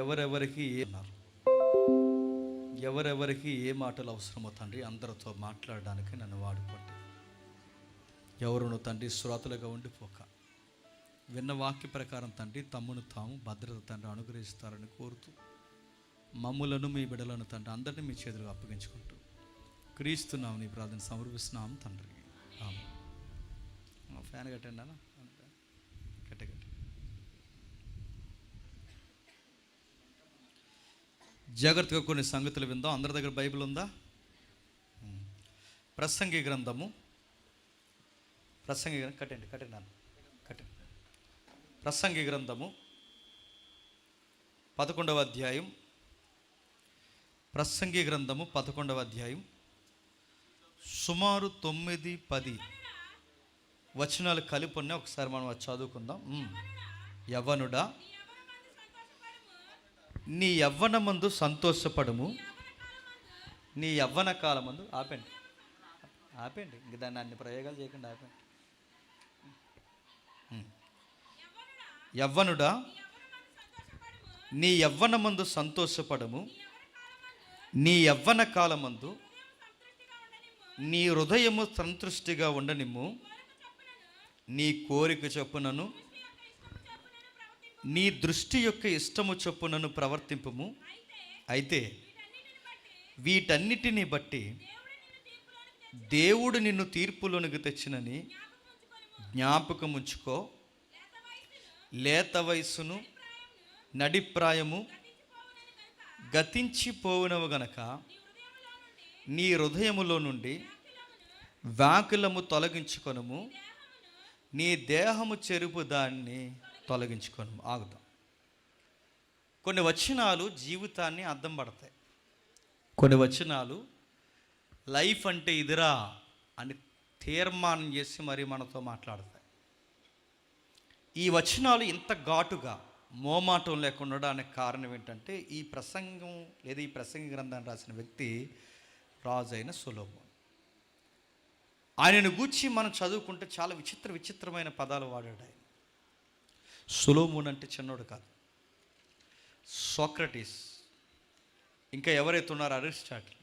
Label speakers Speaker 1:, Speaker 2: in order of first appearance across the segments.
Speaker 1: ఎవరెవరికి అన్నారు, ఎవరెవరికి ఏ మాటలు అవసరమో తండ్రి అందరితో మాట్లాడడానికి నన్ను వాడుకోండి. ఎవరును తండ్రి శ్రోతలుగా ఉండిపోక విన్న వాక్య ప్రకారం తండ్రి తమ్మును తాము భద్రత తండ్రి అనుగ్రహిస్తారని కోరుతూ మమ్ములను మీ బిడ్డలను తండ్రి అందరినీ మీ చేతులకు అప్పగించుకుంటూ క్రీస్తున్నాం నీ ప్రార్థన సమర్పిస్తున్నాం తండ్రి. ఫ్యాన్ కట్టండి అన్న, కట్టే. జాగ్రత్తగా కొన్ని సంగతులు విందాం. అందరి దగ్గర బైబిల్ ఉందా? ప్రసంగి గ్రంథము, కట్టండి నాన్న, కట్టండి. ప్రసంగి గ్రంథము 11వ అధ్యాయం, ప్రసంగి గ్రంథము 11వ అధ్యాయం సుమారు 9-10 వచనాలు కలిపి ఉన్నాయి. ఒకసారి మనం అది చదువుకుందాం. యవ్వనుడా, నీ యవ్వనమందు సంతోషపడము, నీ యవ్వన కాలమందు ఆపండి ఇంక దాన్ని అన్ని ప్రయోగాలు చేయకుండా ఆపండి. యవ్వనుడా, నీ యవ్వనమందు సంతోషపడము, నీ యవ్వన కాలమందు నీ హృదయము సంతృష్టిగా ఉండనిమ్ము, నీ కోరిక చొప్పునను నీ దృష్టి యొక్క ఇష్టము చొప్పునను ప్రవర్తింపుము. అయితే వీటన్నిటిని బట్టి దేవుడు నిన్ను తీర్పులోనికి తెచ్చినని జ్ఞాపకం ఉంచుకో. లేత వయస్సును నడిప్రాయము గతించిపోవునవు గనక నీ హృదయములో నుండి వ్యాకులము తొలగించుకొనుము, నీ దేహము చెరుపు దాన్ని తొలగించుకోను. ఆగుతాం. కొన్ని వచనాలు జీవితాన్ని అద్దం పడతాయి. కొన్ని వచనాలు లైఫ్ అంటే ఇదిరా అని తీర్మానం చేసి మరి మనతో మాట్లాడతాయి. ఈ వచనాలు ఇంత ఘాటుగా మోమాటం లేకుండా ఉండడానికి కారణం ఏంటంటే ఈ ప్రసంగం లేదా ఈ ప్రసంగి గ్రంథాన్ని రాసిన వ్యక్తి రాజు అయిన సొలొమోను. ఆయనను గూర్చి మనం చదువుకుంటే చాలా విచిత్రమైన పదాలు వాడాడు ఆయన. సొలొమోను అంటే చిన్నోడు కాదు. సోక్రటీస్, ఇంకా ఎవరైతే ఉన్నారో అరిస్టాటిల్,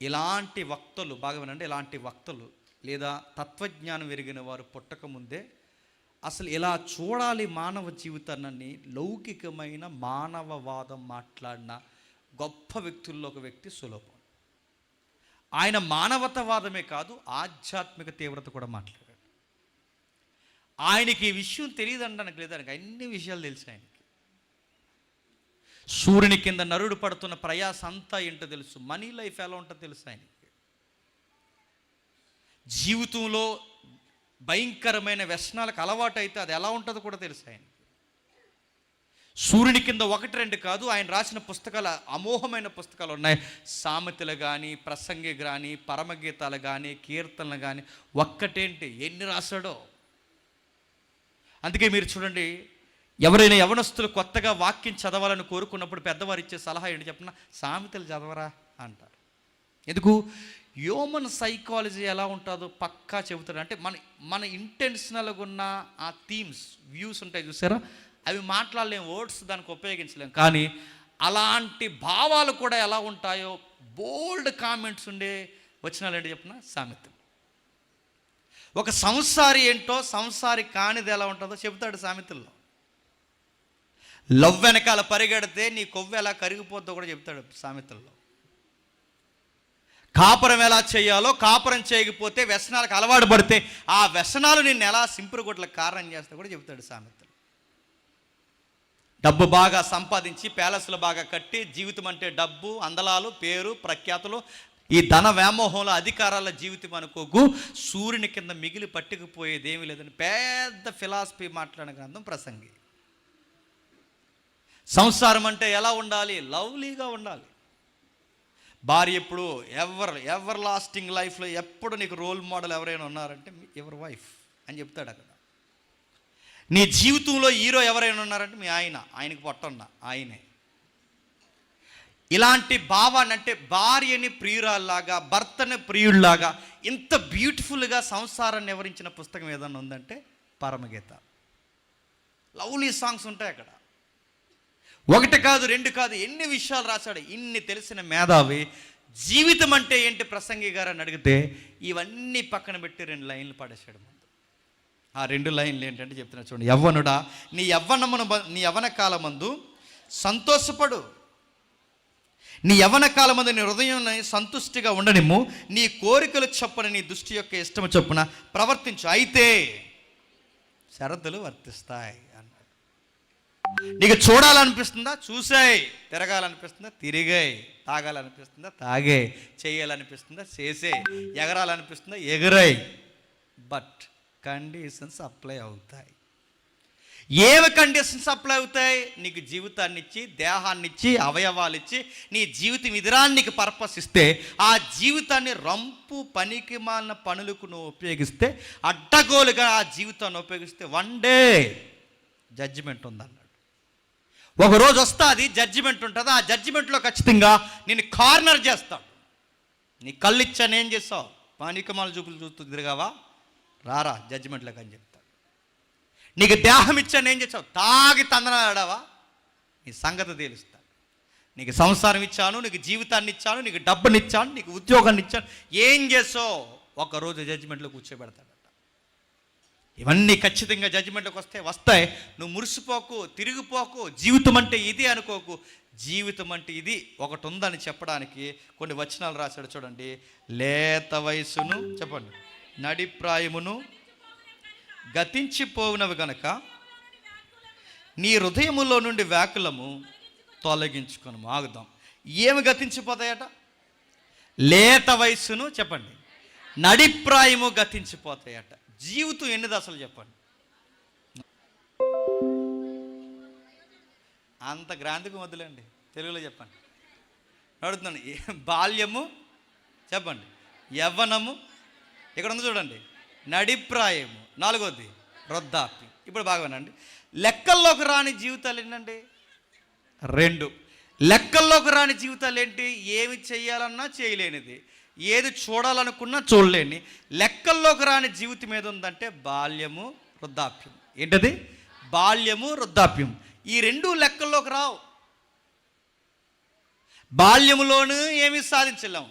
Speaker 1: ఇలాంటి వక్తలు బాగా వినండి. ఇలాంటి వక్తలు లేదా తత్వజ్ఞానం ఎరిగిన వారు పుట్టకముందే అసలు ఇలా చూడాలి మానవ జీవితాన్ని లౌకికమైన మానవవాదం మాట్లాడిన గొప్ప వ్యక్తుల్లో ఒక వ్యక్తి సొలొమోను. ఆయన మానవతావాదమే కాదు, ఆధ్యాత్మిక తీవ్రత కూడా మాట్లాడాడు. ఆయనకి ఈ విషయం తెలియదనడానికి లేదు, ఆయనకి అన్ని విషయాలు తెలుసు. ఆయనకి సూర్యుని కింద నరుడు పడుతున్న ప్రయాస అంతా ఏంటో తెలుసు. మనీ లైఫ్ ఎలా ఉంటుందో తెలుసు ఆయనకి. జీవితంలో భయంకరమైన వ్యసనాలకు అలవాటు అయితే అది ఎలా ఉంటుందో కూడా తెలుసు ఆయనకి. సూర్యుని కింద 1-2 కాదు, ఆయన రాసిన పుస్తకాలు అమోఘమైన పుస్తకాలు ఉన్నాయి. సామెతలు కానీ, ప్రసంగి కానీ, పరమగీతాలు కానీ, కీర్తనలు కానీ, ఒక్కటేంటి ఎన్ని రాశాడో. అందుకే మీరు చూడండి, ఎవరైనా యవనస్తులు కొత్తగా వాక్యం చదవాలని కోరుకున్నప్పుడు పెద్దవారు ఇచ్చే సలహా ఏంటి చెప్పిన, సామెతలు చదవరా అంటారు. ఎందుకు? హ్యూమన్ సైకాలజీ ఎలా ఉంటుందో పక్కా చెబుతాడు. అంటే మన ఇంటెన్షనల్గా ఉన్న ఆ థీమ్స్, వ్యూస్ ఉంటాయి చూసారా, అవి మాట్లాడలేము, వర్డ్స్ దానికి ఉపయోగించలేము. కానీ అలాంటి భావాలు కూడా ఎలా ఉంటాయో బోల్డ్ కామెంట్స్ ఉండే వచనాలు ఏంటి చెప్పిన, సామెతలు. ఒక సంసారి ఏంటో, సంసారి కానిది ఎలా ఉంటుందో చెబుతాడు సామెతల్లో. లవ్ వెనకాల పరిగెడితే నీ కొవ్వు ఎలా కరిగిపోద్దో కూడా చెప్తాడు సామెతల్లో. కాపురం ఎలా చేయాలో, కాపురం చేయకపోతే వ్యసనాలకు అలవాటు పడితే ఆ వ్యసనాలు నిన్ను ఎలా సింపురుగొట్లకు కారణం చేస్తా కూడా చెబుతాడు సామెతలు. డబ్బు బాగా సంపాదించి ప్యాలెస్లు బాగా కట్టి జీవితం అంటే డబ్బు, అందలాలు, పేరు, ప్రఖ్యాతులు, ఈ ధన వ్యామోహంలో అధికారాల జీవితం అనుకోకు, సూర్యుని కింద మిగిలి పట్టుకుపోయేది ఏమీ లేదని పెద్ద ఫిలాసఫీ మాట్లాడిన గ్రంథం ప్రసంగి. సంసారం అంటే ఎలా ఉండాలి? లవ్లీగా ఉండాలి. భార్య ఎప్పుడు ఎవర్ లాస్టింగ్ లైఫ్లో ఎప్పుడు నీకు రోల్ మోడల్ ఎవరైనా ఉన్నారంటే ఎవర్ వైఫ్ అని చెప్తాడు అక్కడ. నీ జీవితంలో హీరో ఎవరైనా ఉన్నారంటే మీ ఆయనకి పొట్టన్న ఆయనే. ఇలాంటి భావాన్ని అంటే భార్యని ప్రియురాల్లాగా, భర్తని ప్రియుల్లాగా ఇంత బ్యూటిఫుల్గా సంసారాన్ని వివరించిన పుస్తకం ఏదన్నా ఉందంటే పరమగీత. లవ్లీ సాంగ్స్ ఉంటాయి అక్కడ. ఒకటి కాదు, రెండు కాదు, ఎన్ని విషయాలు రాశాడు. ఇన్ని తెలిసిన మేధావి జీవితం అంటే ఏంటి ప్రసంగి గారు అని అడిగితే ఇవన్నీ పక్కన పెట్టి 2 లైన్లు పడేశాడు ముందు. ఆ 2 లైన్లు ఏంటంటే చెప్తున్నా చూడండి. యవ్వనుడా, నీ యవ్వన కాలమందు సంతోషపడు, నీ యవ్వన కాలమందు నీ హృదయం సంతుష్టిగా ఉండనిమ్ము, నీ కోరికలు చొప్పున నీ దృష్టి యొక్క ఇష్టము చొప్పున ప్రవర్తించు, అయితే షరతులు వర్తిస్తాయి అన్నాడు. నీకు చూడాలనిపిస్తుందా? చూసాయి. తిరగాలనిపిస్తుందా? తిరిగాయి. తాగాలనిపిస్తుందా? తాగే. చేయాలనిపిస్తుందా? చేసే. ఎగరాలనిపిస్తుందా? ఎగరాయి. బట్ కండిషన్స్ అప్లై అవుతాయి. ఏవి కండిషన్స్ అప్లై అవుతాయి? నీకు జీవితాన్ని ఇచ్చి, దేహాన్ని ఇచ్చి, అవయవాలు ఇచ్చి, నీ జీవిత విధానానికి పర్పస్ ఇస్తే, ఆ జీవితాన్ని రంపు పనికి మాలిన పనులకు నువ్వు ఉపయోగిస్తే, అడ్డగోలుగా ఆ జీవితాన్ని ఉపయోగిస్తే వన్ డే జడ్జిమెంట్ ఉందన్నాడు. ఒకరోజు వస్తుంది, జడ్జిమెంట్ ఉంటుంది. ఆ జడ్జిమెంట్లో ఖచ్చితంగా నేను కార్నర్ చేస్తాను. నీ కళ్ళు ఇచ్చాను, ఏం చేస్తావు? పనికి మాలిన చూపులు చూస్తూ తిరగావా? రారా జడ్జిమెంట్లోకి అని చెప్తాను. నీకు దేహం ఇచ్చాను, ఏం చేసావు? తాగి తందనాడావా? నీ సంగతి తేలుస్తాను. నీకు సంసారం ఇచ్చాను, నీకు జీవితాన్ని ఇచ్చాను, నీకు డబ్బుని ఇచ్చాను, నీకు ఉద్యోగాన్ని ఇచ్చాను, ఏం చేసావు? ఒకరోజు జడ్జిమెంట్లో కూర్చోబెడతాడట. ఇవన్నీ ఖచ్చితంగా జడ్జిమెంట్లోకి వస్తాయి. నువ్వు మురిసిపోకు, తిరిగిపోకు, జీవితం అంటే ఇది అనుకోకు. జీవితం అంటే ఇది ఒకటి ఉందని చెప్పడానికి కొన్ని వచనాలు రాశాడు చూడండి. లేత వయసును, చెప్పండి, నడిప్రాయమును గతించిపోవునవి గనక నీ హృదయములో నుండి వ్యాకులము తొలగించుకొని. ఆగుదాం. ఏమి గతించిపోతాయట? లేత వయసును, చెప్పండి, నడిప్రాయము గతించిపోతాయట. జీవితం ఎన్ని దశలు చెప్పండి? అంత గ్రాంధికం వద్దులేండి, తెలుగులో చెప్పండి. అడుగుతున్నాను. బాల్యము, చెప్పండి, యవ్వనము, ఇక్కడ ఉంది చూడండి, నడిప్రాయము, 4వది వృద్ధాప్యం. ఇప్పుడు బాగా వినండి. లెక్కల్లోకి రాని జీవితాలు ఏంటండి? 2. లెక్కల్లోకి రాని జీవితాలు ఏంటి? ఏమి చేయాలన్నా చేయలేనిది, ఏది చూడాలనుకున్నా చూడలేని. లెక్కల్లోకి రాని జీవితం ఏది ఉందంటే బాల్యము, వృద్ధాప్యం. ఏంటది? బాల్యము, వృద్ధాప్యం. ఈ 2 లెక్కల్లోకి రావు. బాల్యములోనూ ఏమీ సాధించలేము,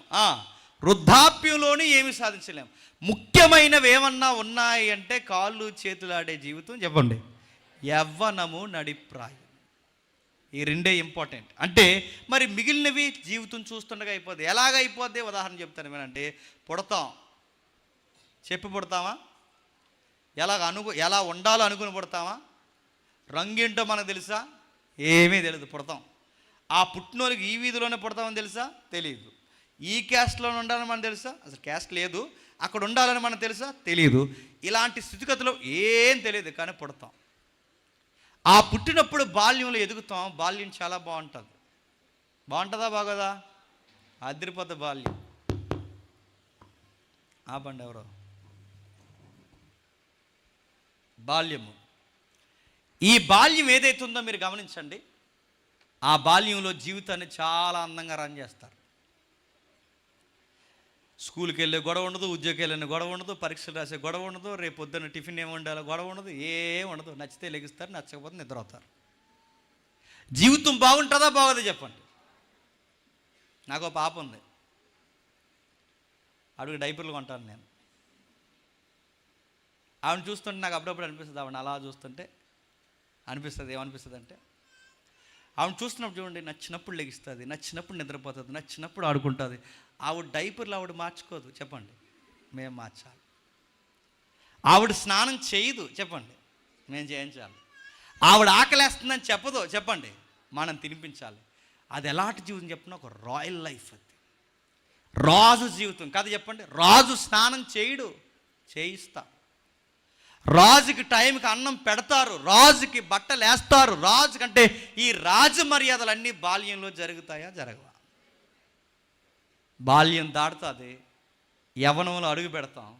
Speaker 1: వృద్ధాప్యంలోనూ ఏమీ సాధించలేము. ముఖ్యమైనవి ఏమన్నా ఉన్నాయి అంటే కాళ్ళు చేతులాడే జీవితం, చెప్పండి, యవ్వనము, నడిప్రాయం. ఈ 2 ఇంపార్టెంట్. అంటే మరి మిగిలినవి జీవితం చూస్తుండగా అయిపోద్ది. ఎలాగ అయిపోద్ది? ఉదాహరణ చెప్తాను ఏమనంటే, పుడతాం, చెప్పి పుడతామా? ఎలా ఉండాలో అనుకుని పుడతామా? రంగేంటో మనకు తెలుసా? ఏమీ తెలియదు. పుడతాం. ఆ పుట్టినోళ్ళకి ఈ వీధిలోనే పుడతామని తెలుసా? తెలియదు. ఈ క్యాస్ట్లోనే ఉండాలని మనకు తెలుసా? అసలు క్యాస్ట్ లేదు. అక్కడ ఉండాలని మనకు తెలుసా? తెలియదు. ఇలాంటి స్థితిగతిలో ఏం తెలియదు, కానీ పుడతాం. ఆ పుట్టినప్పుడు బాల్యంలో ఎదుగుతాం. బాల్యం చాలా బాగుంటుంది. బాగుంటుందా? బాగోదా? అదిరిపోతే బాల్యం. ఆపండి ఎవరో. బాల్యము, ఈ బాల్యం ఏదైతుందో మీరు గమనించండి. ఆ బాల్యంలో జీవితాన్ని చాలా అందంగా రన్ చేస్తారు. స్కూల్కి వెళ్ళే గొడవ ఉండదు, ఉద్యోగం వెళ్ళిన గొడవ ఉండదు, పరీక్షలు రాసే గొడవ ఉండదు, రేపు పొద్దున్న టిఫిన్ ఏమి వండాలో గొడవ ఉండదు, ఏం ఉండదు. నచ్చితే లెగిస్తారు, నచ్చకపోతే నిద్ర అవుతారు. జీవితం బాగుంటుందా? బాగోదా? చెప్పండి. నాకు పాప ఉంది, అడుగు డైపర్లు కొంటాను నేను. ఆవిడ చూస్తుంటే నాకు అప్పుడప్పుడు అనిపిస్తుంది, ఆవిడ అలా చూస్తుంటే అనిపిస్తుంది. ఏమనిపిస్తుంది అంటే, ఆవిడ చూస్తున్నప్పుడు చూడండి, నచ్చినప్పుడు లెగిస్తుంది, నచ్చినప్పుడు నిద్రపోతుంది, నచ్చినప్పుడు ఆడుకుంటుంది. ఆవిడ డైపర్లు ఆవిడ మార్చుకోదు, చెప్పండి, మేము మార్చాలి. ఆవిడ స్నానం చేయదు, చెప్పండి, మేము చేయించాలి. ఆవిడ ఆకలేస్తుందని చెప్పదు, చెప్పండి, మనం తినిపించాలి. అది ఎలాంటి జీవితం చెప్పిన ఒక రాయల్ లైఫ్. అది రాజు జీవితం కదా, చెప్పండి. రాజు స్నానం చేయడు, చేయిస్తా. రాజుకి టైంకి అన్నం పెడతారు, రాజుకి బట్టలు వేస్తారు. రాజు కంటే ఈ రాజు మర్యాదలన్నీ బాల్యంలో జరుగుతాయా? జరగవా? బాల్యం దాటుతుంది, యవ్వనంలో అడుగు పెడతాం.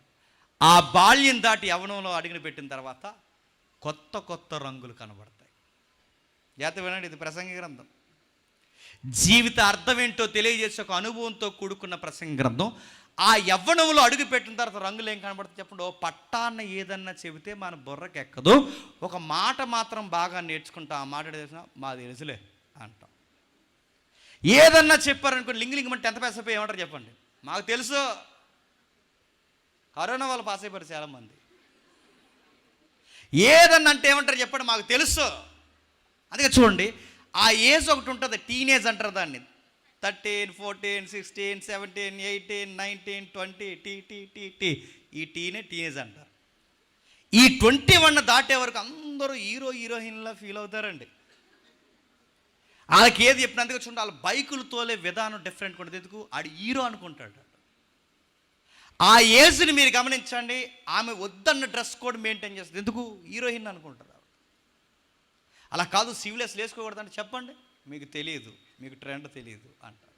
Speaker 1: ఆ బాల్యం దాటి యవ్వనంలో అడుగుని పెట్టిన తర్వాత కొత్త కొత్త రంగులు కనబడతాయి. జాగ్రత్త వినండి, ఇది ప్రసంగి గ్రంథం. జీవిత అర్థం ఏంటో తెలియజేసే ఒక అనుభవంతో కూడుకున్న ప్రసంగి గ్రంథం. ఆ యవ్వనంలో అడుగు పెట్టిన తర్వాత రంగులు ఏం కనబడుతుంది చెప్పండి. పట్టాన్న ఏదన్నా చెబితే మన బుర్రకి ఎక్కదు. ఒక మాట మాత్రం బాగా నేర్చుకుంటా. ఆ మాట తెలిసిన మాకు తెలుసులే, అంటాం. ఏదన్నా చెప్పారనుకోండి, లింగ్ అంటే 10th పాస్ అయిపోయి ఏమంటారు చెప్పండి? మాకు తెలుసు. కరోనా వాళ్ళు పాస్ అయిపోయారు చాలామంది. ఏదన్నా అంటే ఏమంటారు చెప్పండి? మాకు తెలుసు. అందుకే చూడండి, ఆ ఏజ్ ఒకటి ఉంటుంది, టీనేజ్ అంటారు దాన్ని. 13, 14, 16, 17, 18, 19, 20 టీ ఈ టీనేజ్ అంటారు. ఈ 21 దాటే వరకు అందరూ హీరోయిన్లా ఫీల్ అవుతారండి. వాళ్ళకి ఏది చెప్పినందుకు చూడండి, వాళ్ళ బైకులు తోలే విధానం డిఫరెంట్గా ఉంటుంది. ఎందుకు? ఆడు హీరో అనుకుంటాడు. ఆ ఏజ్ని మీరు గమనించండి, ఆమె వద్దన్న డ్రెస్ కోడ్ మెయింటైన్ చేస్తుంది. ఎందుకు? హీరోయిన్ అనుకుంటారు. అలా కాదు, సివిలెస్ వేసుకోకూడదంటే చెప్పండి, మీకు తెలియదు, మీకు ట్రెండ్ తెలియదు అంటారు.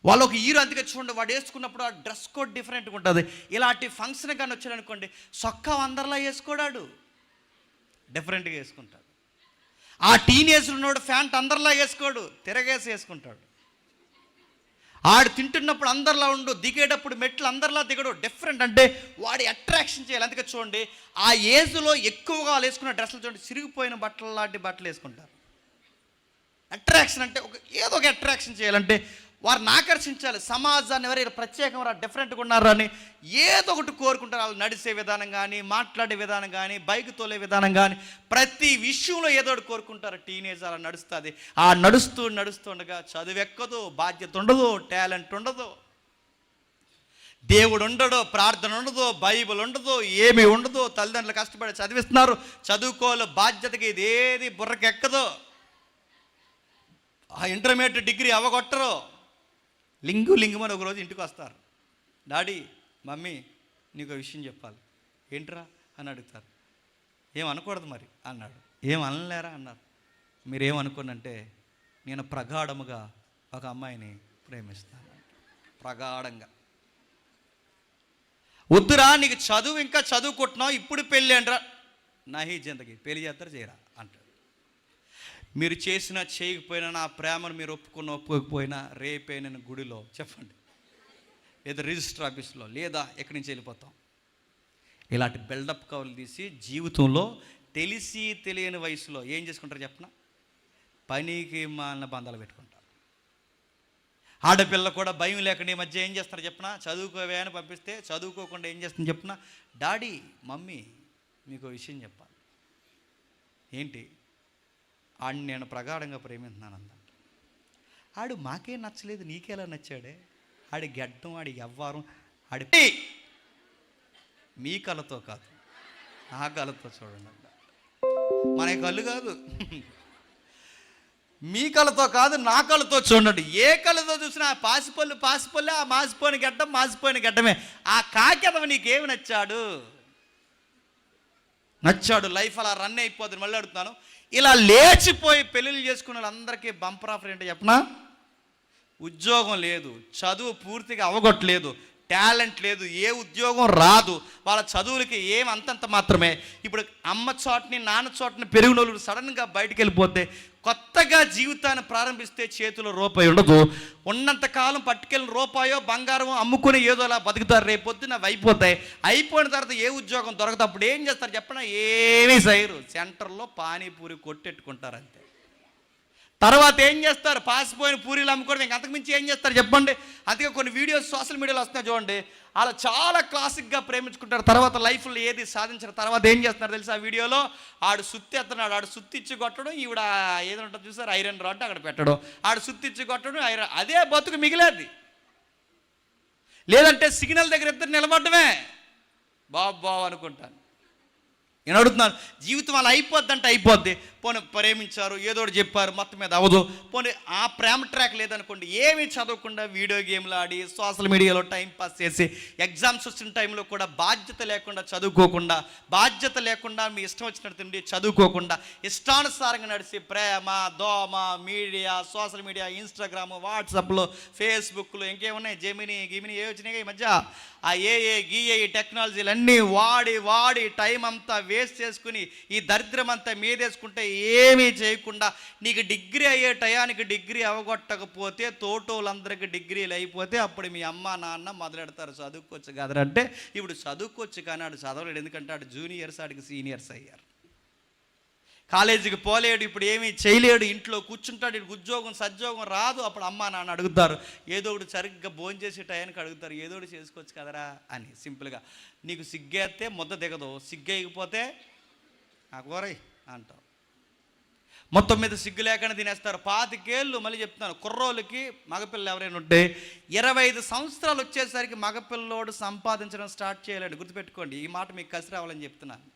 Speaker 1: వాళ్ళు ఒక హీరో. అందుకే చూడండి, వాడు వేసుకున్నప్పుడు ఆ డ్రెస్ కోడ్ డిఫరెంట్గా ఉంటుంది. ఇలాంటి ఫంక్షన్ కానీ వచ్చాడు అనుకోండి, సొక్కా అందరిలా వేసుకోడాడు, డిఫరెంట్గా వేసుకుంటాడు. ఆ టీనేజ్లో ఉన్నవాడు ప్యాంట్ అందరిలా వేసుకోడు, తిరగేసి వేసుకుంటాడు. ఆడు తింటున్నప్పుడు అందరిలా ఉండు, దిగేటప్పుడు మెట్లు అందరిలా దిగడు, డిఫరెంట్. అంటే వాడి అట్రాక్షన్ చేయాలి. అందుకే చూడండి, ఆ ఏజ్లో ఎక్కువగా వాళ్ళు వేసుకున్న డ్రెస్సులు చూడండి, చిరిగిపోయిన బట్టలు లాంటి బట్టలు వేసుకుంటారు. అట్రాక్షన్ అంటే ఏదో ఒక అట్రాక్షన్ చేయాలంటే వారిని ఆకర్షించాలి. సమాజాన్ని ఎవరైనా ప్రత్యేకంగా డిఫరెంట్గా ఉన్నారు అని ఏదో ఒకటి కోరుకుంటారు. వాళ్ళు నడిచే విధానం కానీ, మాట్లాడే విధానం కానీ, బైక్ తోలే విధానం కానీ, ప్రతి విషయంలో ఏదో ఒకటి కోరుకుంటారు. టీనేజ్ అలా నడుస్తుంది. ఆ నడుస్తుండగా చదువు ఎక్కదు, బాధ్యత ఉండదు, టాలెంట్ ఉండదు, దేవుడు ఉండడు, ప్రార్థన ఉండదు, బైబిల్ ఉండదు, ఏమీ ఉండదు. తల్లిదండ్రులు కష్టపడి చదివిస్తున్నారు, చదువుకోవాలి, బాధ్యతకి ఇదేది బుర్రకెక్కదు. ఆ ఇంటర్మీడియట్ డిగ్రీ అవ్వగొట్టరు. లింగుమని ఒకరోజు ఇంటికి వస్తారు. డాడీ, మమ్మీ, నీకు విషయం చెప్పాలి. ఏంట్రా అని అడుగుతారు. ఏమనకూడదు మరి అన్నాడు. ఏమనలేరా అన్నారు. మీరేమనుకోనంటే, నేను ప్రగాఢముగా ఒక అమ్మాయిని ప్రేమిస్తాను. ప్రగాఢంగా. వద్దురా, నీకు చదువు ఇంకా చదువుకుంటున్నావు, ఇప్పుడు పెళ్ళి అంటరా. నాహీ జిందగీ, పెళ్లి చేస్తారు చేయరా అంటాడు. మీరు చేసినా చేయకపోయినా, నా ప్రేమను మీరు ఒప్పుకోకపోయినా, రేపే నేను గుడిలో చెప్పండి, లేదా రిజిస్టర్ ఆఫీస్లో, లేదా ఎక్కడి నుంచి వెళ్ళిపోతాం. ఇలాంటి బిల్డప్ కవర్లు తీసి జీవితంలో తెలిసి తెలియని వయసులో ఏం చేసుకుంటారు చెప్పిన? పనికి మాలిన బంధాలు పెట్టుకుంటారు. ఆడపిల్ల కూడా భయం లేకుండా ఈ మధ్య ఏం చేస్తారు చెప్పిన? చదువుకోవే అని పంపిస్తే చదువుకోకుండా ఏం చేస్తుంది చెప్పిన? డాడీ, మమ్మీ, మీకు విషయం చెప్పాలి. ఏంటి? ఆడిని నేను ప్రగాఢంగా ప్రేమిస్తున్నాను అందంట. ఆడు మాకేం నచ్చలేదు, నీకెలా నచ్చాడే? ఆడి గడ్డం, ఆడి ఎవ్వారం, ఆడి మీ కళ్ళతో కాదు, నా కళ్ళతో చూడండి అంట. మన కళ్ళు కాదు, మీ కళ్ళతో కాదు, నా కళ్ళతో చూడండి. ఏ కళ్ళతో చూసినా పాసిపళ్ళు, ఆ మాసిపోయిన గడ్డమే. ఆ కాకెదవ నీకేమి నచ్చాడు? లైఫ్ అలా రన్ అయిపోతుంది. మళ్ళీ అడుగుతున్నాను, ఇలా లేచిపోయి పెళ్ళిళ్ళు చేసుకున్న వాళ్ళందరికీ బంపర్ ఆఫర్ ఏంటో చెప్పనా? ఉద్యోగం లేదు, చదువు పూర్తిగా అవగొట్టలేదు, టాలెంట్ లేదు, ఏ ఉద్యోగం రాదు, వాళ్ళ చదువులకి ఏం అంతంత మాత్రమే. ఇప్పుడు అమ్మ చోటని నాన్న చోటని పెరిగిన వాళ్ళు సడన్గా బయటికి వెళ్ళిపోతే, కొత్తగా జీవితాన్ని ప్రారంభిస్తే చేతిలో రూపాయి ఉండదు. ఉన్నంతకాలం పట్టుకెళ్ళిన రూపాయో బంగారం అమ్ముకుని ఏదో అలా బతుకుతారు. రేపు పొద్దున అవి అయిపోయిన తర్వాత ఏ ఉద్యోగం దొరకదు. అప్పుడు ఏం చేస్తారు చెప్పిన? ఏమీ చేయరు, సెంటర్లో పానీపూరి కొట్టెట్టుకుంటారు అంతే. తర్వాత ఏం చేస్తారు? పాసిపోయిన పూరీలు అమ్ముకోవడం. ఇంక అంతకుమించి ఏం చేస్తారు చెప్పండి? అందుకే కొన్ని వీడియోస్ సోషల్ మీడియాలో వస్తున్నాయి చూడండి, అలా చాలా క్లాసిక్గా ప్రేమించుకుంటారు. తర్వాత లైఫ్లో ఏది సాధించిన తర్వాత ఏం చేస్తున్నారు తెలుసా? ఆ వీడియోలో ఆడు సుత్తి ఎత్తున్నాడు, ఆడు సుత్తిచ్చి కొట్టడం, ఈవిడ ఏదంటారు చూసారు, ఐరన్ రాడ్ అక్కడ పెట్టడం, ఆడు సుత్తిచ్చి కొట్టడం, ఐరన్, అదే బతుకు మిగిలేది. లేదంటే సిగ్నల్ దగ్గర ఇద్దరు నిలబడమే బాబు అనుకుంటాను. నేను అడుగుతున్నాను, జీవితం అలా అయిపోద్ది. పోనీ ప్రేమించారు, ఏదో ఒకటి చెప్పారు, మొత్తం మీద అవ్వదు. పోనీ ఆ ప్రేమ ట్రాక్ లేదనుకోండి, ఏమీ చదవకుండా వీడియో గేమ్లు ఆడి సోషల్ మీడియాలో టైం పాస్ చేసి, ఎగ్జామ్స్ వచ్చిన టైంలో కూడా బాధ్యత లేకుండా చదువుకోకుండా, బాధ్యత లేకుండా మీ ఇష్టం వచ్చినట్టు తిండి చదువుకోకుండా, ఇష్టానుసారంగా నడిచి ప్రేమ, దోమ, మీడియా, సోషల్ మీడియా, ఇన్స్టాగ్రామ్, వాట్సాప్లో, ఫేస్బుక్లో, ఇంకేమున్నాయి, జెమిని ఏ వచ్చినాయి ఈ మధ్య, ఆ గీఏ టెక్నాలజీలు అన్నీ వాడి టైం అంతా వేస్ట్ చేసుకుని ఈ దరిద్రం అంతా మీదేసుకుంటే, ఏమీ చేయకుండా నీకు డిగ్రీ అయ్యే టయానికి డిగ్రీ అవగొట్టకపోతే, తోటోళ్ళందరికీ డిగ్రీలు అయిపోతే, అప్పుడు మీ అమ్మ నాన్న మొదలెడతారు చదువుకోవచ్చు కదరంటే. ఇప్పుడు చదువుకోవచ్చు కానీ ఆడు చదవలేడు, ఎందుకంటే ఆడు జూనియర్స్, ఆడికి సీనియర్స్ అయ్యారు. కాలేజీకి పోలేడు, ఇప్పుడు ఏమీ చేయలేడు, ఇంట్లో కూర్చుంటాడు, ఉద్యోగం సద్యోగం రాదు. అప్పుడు అమ్మ నాన్న అడుగుతారు, ఏదో ఒకటి సరిగ్గా భోజనం చేసే టయానికి అడుగుతారు, ఏదో ఒకటి చేసుకోవచ్చు కదరా అని. సింపుల్గా నీకు సిగ్గేస్తే ముద్ద దిగదు, సిగ్గేయకపోతే కూరయ్ అంటావు. మొత్తం మీద సిగ్గు లేకుండా తినేస్తారు. 25 ఏళ్ళు, మళ్ళీ చెప్తున్నాను, కుర్రోళ్ళకి మగపిల్లలు ఎవరైనా ఉంటే 25 సంవత్సరాలు వచ్చేసరికి మగపిల్లోడు సంపాదించడం స్టార్ట్ చేయాలండి. గుర్తుపెట్టుకోండి, ఈ మాట మీకు కలిసి రావాలని చెప్తున్నాను.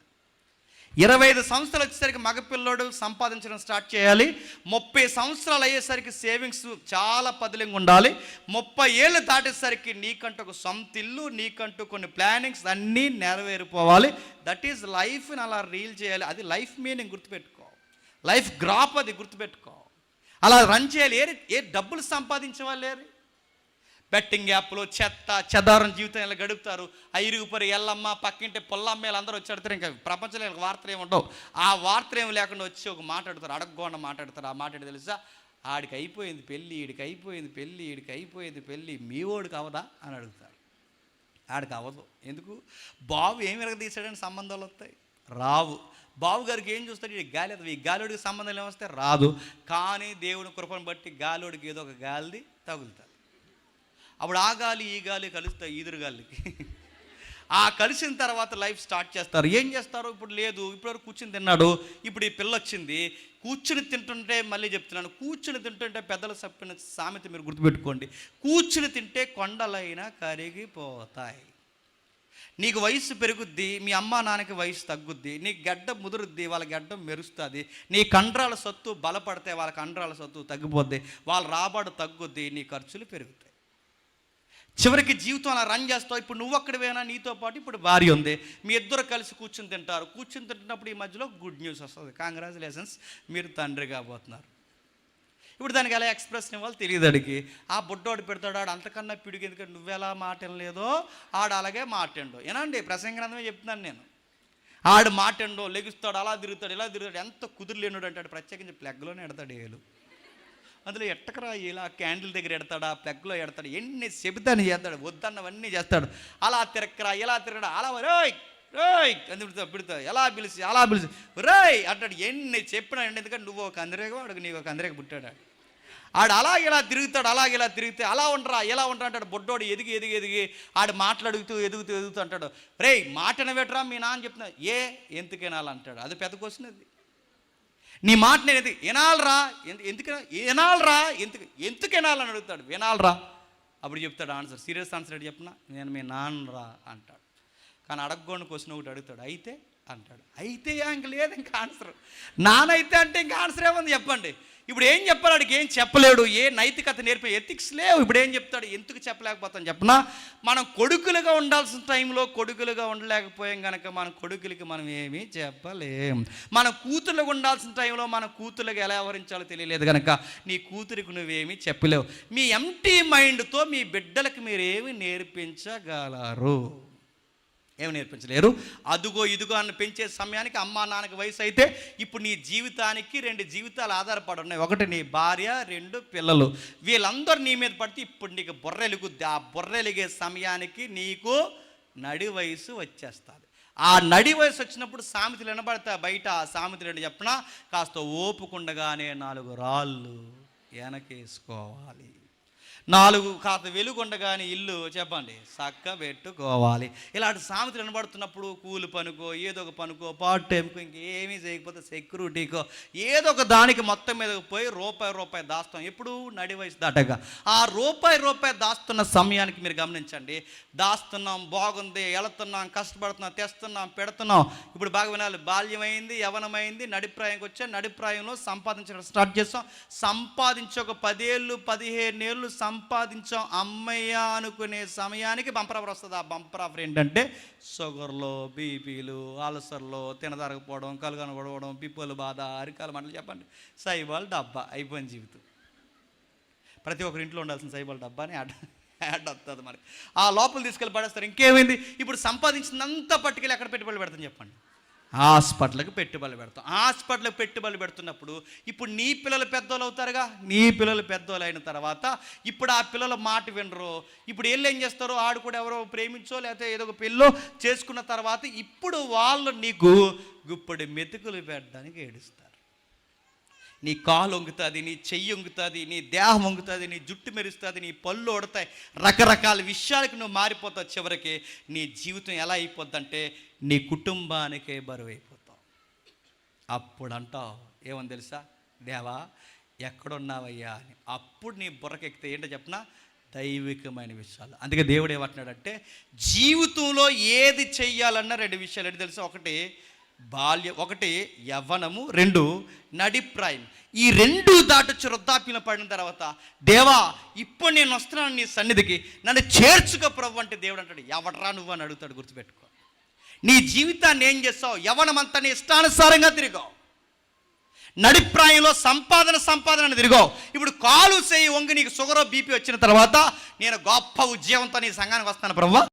Speaker 1: 25 సంవత్సరాలు వచ్చేసరికి మగపిల్లోడు సంపాదించడం స్టార్ట్ చేయాలి. 30 సంవత్సరాలు అయ్యేసరికి సేవింగ్స్ చాలా పదిలంగా ఉండాలి. 30 ఏళ్ళు దాటేసరికి నీకంటూ ఒక సొంత ఇల్లు, నీకంటూ కొన్ని ప్లానింగ్స్ అన్నీ నెరవేరిపోవాలి. దట్ ఈజ్ లైఫ్ని అలా రీల్ చేయాలి. అది లైఫ్ మీనింగ్, గుర్తుపెట్టుకో. లైఫ్ గ్రాఫ్ అది, గుర్తుపెట్టుకో. అలా రన్ చేయాలి. ఏ డబ్బులు సంపాదించే వాళ్ళు లేరు. బెట్టింగ్ యాప్లో చెత్త చెదారం జీవితం ఇలా గడుపుతారు. ఇరుగుపరి ఎల్లమ్మ, పక్కింటి పొల్లమ్మలు అందరూ వచ్చి అడుగుతారు. ఇంకా ప్రపంచంలో వార్తలు ఏమి ఉండవు. ఆ వార్తలు ఏమి లేకుండా వచ్చి ఒక మాట్లాడతారు, అడగకుండా మాట్లాడతారు. ఆ మాట తెలుసా, ఆడికి అయిపోయింది పెళ్ళి, ఈడికి అయిపోయింది పెళ్ళి, ఈడికి అయిపోయింది పెళ్ళి, మీ ఓడికి అవదా అని అడుగుతారు. ఆడికి అవ్వదు. ఎందుకు? బాబు ఏమి ఎరగదీశాడని సంబంధాలు వస్తాయి, రావు. బాబు గారికి ఏం చూస్తాడు, ఈ గాలి, ఈ గాలిడికి సంబంధం ఏమొస్తే రాదు. కానీ దేవుని కృపను బట్టి గాలిడికి ఏదో ఒక గాలిది తగులుతారు. అప్పుడు ఆ గాలి ఈ గాలి కలుస్తాయి ఈదురు గాలికి. ఆ కలిసిన తర్వాత లైఫ్ స్టార్ట్ చేస్తారు. ఏం చేస్తారు? ఇప్పుడు లేదు, ఇప్పటివరకు కూర్చుని తిన్నాడు, ఇప్పుడు ఈ పిల్ల వచ్చింది. కూర్చుని తింటుంటే, మళ్ళీ చెప్తున్నాను, కూర్చుని తింటుంటే పెద్దలు చెప్పిన సామెత మీరు గుర్తుపెట్టుకోండి, కూర్చుని తింటే కొండలైనా కరిగిపోతాయి. నీకు వయసు పెరుగుద్ది, మీ అమ్మ నాన్నకి వయసు తగ్గుద్ది, నీకు గడ్డ ముదురుద్ది, వాళ్ళ గడ్డం మెరుస్తుంది, నీ కండరాల సొత్తు బలపడితే వాళ్ళ కండరాల సొత్తు తగ్గిపోద్ది, వాళ్ళ రాబడి తగ్గుద్ది, నీ ఖర్చులు పెరుగుతాయి. చివరికి జీవితం అలా రన్ చేస్తావు. ఇప్పుడు నువ్వు అక్కడివేనా, నీతో పాటు ఇప్పుడు భార్య ఉంది, మీ ఇద్దరు కలిసి కూర్చుని తింటారు. కూర్చుని తింటున్నప్పుడు ఈ మధ్యలో గుడ్ న్యూస్ వస్తుంది, కంగ్రాచులేషన్స్, మీరు తండ్రి కాబోతున్నారు. ఇప్పుడు దానికి ఎలా ఎక్స్ప్రెషన్ ఇవ్వాలి తెలియదు అడిగి. ఆ బుడ్డోడు పెడతాడు, ఆడు అంతకన్నా పిడుగు, ఎందుకంటే నువ్వెలా మాటలేదో ఆడు అలాగే మాటండో. ఏనండి, ప్రసంగందమే చెప్తున్నాను నేను. ఆడు మాటండో, లెగుస్తాడు, అలా తిరుగుతాడు, ఇలా తిరుగుతాడు, ఎంత కుదురులేనుడు అంటాడు. ప్రత్యేకించి ప్లగ్లోనే ఎడతాడు ఏలు, అందులో ఎట్టకరా ఇలా క్యాండిల్ దగ్గర ఎడతాడు, ఆ ప్లగ్లో ఎడతాడు, ఎన్ని చెబుతాను చేస్తాడు, వద్దన్నవన్నీ చేస్తాడు. అలా తిరక్కరా, ఇలా తిరగడా, అలా రోయ్ రోయ్ అని పిడుతాడు, ఎలా పిలిచి అలా పిలిచి రోయ్ అంటాడు. ఎన్ని చెప్పినా అండి, ఎందుకంటే నువ్వు ఒక అందరేగా, వాడికి నీకు ఒక అందరేగా పుట్టాడు. ఆడు అలా ఇలా తిరుగుతాడు, అలాగే ఇలా తిరిగితే అలా ఉండరా ఎలా ఉండరా అంటాడు. బొడ్డోడు ఎదిగి ఎదిగి ఎదిగి ఆడు మాట్లాడుతూ ఎదుగుతూ అంటాడు, రే మాటన పెట్టరా మీ నాన్న చెప్తున్నా, ఎందుకు వినాలంటాడు. అది పెద్ద క్వశ్చన్. అది నీ మాట నేను వినాలరా, ఎందుకు వినాలరా, ఎందుకు వినాలని అడుగుతాడు. వినాలరా, అప్పుడు చెప్తాడు ఆన్సర్, సీరియస్ ఆన్సర్ ఏంటి చెప్పిన, నేను మీ నాన్నరా అంటాడు. కానీ అడగకుండా క్వశ్చన్ ఒకటి అడుగుతాడు, అయితే అంటాడు. అయితే ఇంక లేదు, ఇంకా ఆన్సర్ నానైతే అంటే ఇంకా ఆన్సర్ ఏముంది చెప్పండి. ఇప్పుడు ఏం చెప్పాలి, వాడికి ఏం చెప్పలేడు, ఏ నైతికత నేర్పే ఎథిక్స్ లేవు. ఇప్పుడు ఏం చెప్తాడు, ఎందుకు చెప్పలేకపోతాను చెప్పనా, మనం కొడుకులుగా ఉండాల్సిన టైంలో కొడుకులుగా ఉండలేకపోయాం కనుక మన కొడుకులకి మనం ఏమీ చెప్పలేం. మన కూతురుగా ఉండాల్సిన టైంలో మన కూతురుగా ఎలా వ్యవహరించాలో తెలియలేదు కనుక నీ కూతురికి నువ్వేమీ చెప్పలేవు. మీ ఎంటీ మైండ్తో మీ బిడ్డలకు మీరేమి నేర్పించగలరు? ఏమి నేర్పించలేరు. అదుగో ఇదిగో అని పెంచే సమయానికి అమ్మా నాన్నకి వయసు అయితే ఇప్పుడు నీ జీవితానికి 2 జీవితాలు ఆధారపడి ఉన్నాయి. ఒకటి నీ భార్య, 2 పిల్లలు. వీళ్ళందరూ నీ మీద పడితే ఇప్పుడు నీకు బుర్రెలుగుద్ది. ఆ బుర్రెలిగే సమయానికి నీకు నడి వయసు వచ్చేస్తుంది. ఆ నడి వయసు వచ్చినప్పుడు సామెతలు వినబడతాయి బయట. ఆ సామెతలు ఏంటి చెప్పినా, కాస్త ఓపుకుండగానే 4 రాళ్ళు వెనకేసుకోవాలి, 4 కాత వెలుగుండగానే ఇల్లు చెప్పండి చక్క పెట్టుకోవాలి. ఇలాంటి సామెతలు వినబడుతున్నప్పుడు కూలి పనుకో, ఏదో ఒక పనుకో, పార్ట్ టైంకో, ఇంకేమీ చేయకపోతే సెక్యూరిటీకో, ఏదో ఒక దానికి మొత్తం మీద పోయి రూపాయి దాస్తాం. ఎప్పుడు నడి వయసు దాటగా. ఆ రూపాయి దాస్తున్న సమయానికి మీరు గమనించండి, దాస్తున్నాం, బాగుంది, వెళుతున్నాం, కష్టపడుతున్నాం, తెస్తున్నాం, పెడుతున్నాం. ఇప్పుడు బాగా వినాలి, బాల్యమైంది, యవనమైంది, నడిప్రాయంకి వచ్చా, నడిప్రాయంలో సంపాదించడం స్టార్ట్ చేస్తాం. సంపాదించి ఒక 10 ఏళ్ళు 15 ఏళ్ళు సంపాదించాం, అమ్మయ్య అనుకునే సమయానికి బంపర్ ఆఫర్ వస్తుంది. ఆ బంపర్ ఆఫర్ ఏంటంటే షుగర్లో, బీపీలు, అల్సర్లో, తినదరగపోవడం, కలుగన పడవడం, పిప్పులు బాధ, అరికాల మంటలు చెప్పండి, సైబాల్ డబ్బా అయిపోయింది జీవితం. ప్రతి ఒక్కరి ఇంట్లో ఉండాల్సిన సైబాల్ డబ్బా అని యాడ్ వస్తుంది. మరి ఆ లోపల తీసుకెళ్ళి పడేస్తారు. ఇంకేమైంది, ఇప్పుడు సంపాదించినంత పట్టుకెళ్ళి ఎక్కడ పెట్టుబడి పెడతాను చెప్పండి, హాస్పిటల్కి పెట్టుబడులు పెడతాం. హాస్పిటల్కి పెట్టుబడులు పెడుతున్నప్పుడు ఇప్పుడు నీ పిల్లలు పెద్దోళ్ళు అవుతారుగా. నీ పిల్లలు పెద్దోళ్ళు అయిన తర్వాత ఇప్పుడు ఆ పిల్లల మాట వినరు. ఇప్పుడు వీళ్ళు ఏం చేస్తారో, ఆడు కూడా ఎవరో ప్రేమించో లేకపోతే ఏదో ఒక పెళ్ళో చేసుకున్న తర్వాత ఇప్పుడు వాళ్ళు నీకు గుప్పడి మెతుకులు పెట్టడానికి ఏడుస్తారు. నీ కాలు వంగుతుంది, నీ చెయ్యి వంగుతుంది, నీ దేహం వంగుతుంది, నీ జుట్టు మెరుస్తుంది, నీ పళ్ళు ఒడతాయి, రకరకాల విషయాలకు నువ్వు మారిపోతావు. చివరికి నీ జీవితం ఎలా అయిపోద్దంటే నీ కుటుంబానికే బరువు అయిపోతావు. అప్పుడు అంటావు ఏమని తెలుసా, దేవా ఎక్కడున్నావయ్యా అని. అప్పుడు నీ బుర్రకెక్కితే ఏంటో చెప్పనా, దైవికమైన విషయాలు. అందుకే దేవుడు ఏమంటున్నాడంటే జీవితంలో ఏది చెయ్యాలన్న 2 విషయాలు ఏంటి తెలుసా, బాల్యం, యవ్వనము, 2 నడిప్రాయం. ఈ 2 దాటొచ్చి వృద్ధాప్యంలో పడిన తర్వాత దేవా ఇప్పుడు నేను వస్తున్నాను నీ సన్నిధికి, నన్ను చేర్చుకో ప్రభు అంటే దేవుడు అంటాడు ఎవడరా నువ్వు అని అడుగుతాడు. గుర్తుపెట్టుకో, నీ జీవితాన్ని ఏం చేస్తావు, యవ్వనమంతా నీ ఇష్టానుసారంగా తిరిగావు, నడిప్రాయంలో సంపాదన తిరిగావు. ఇప్పుడు కాలు చేయి వంగి నీకు షుగర్ బీపీ వచ్చిన తర్వాత నేను గొప్ప ఉద్యోగంతో నీ సంఘానికి వస్తాను ప్రభు.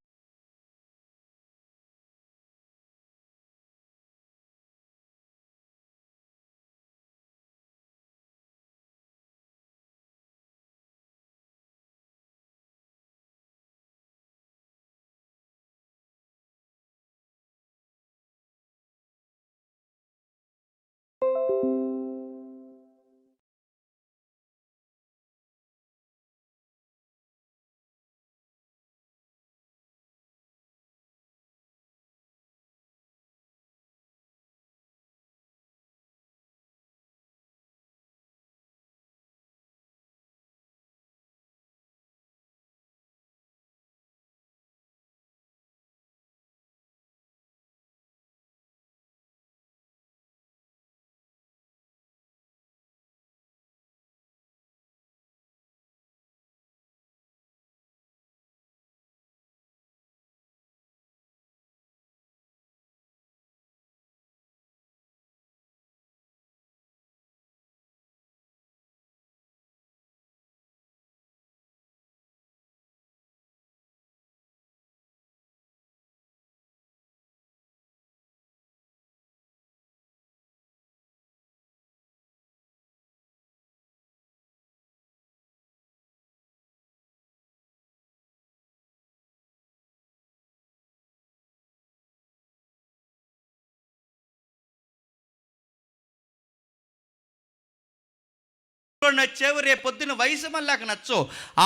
Speaker 1: నచ్చేవి రేపొద్దున వయసు మళ్ళాక నచ్చో,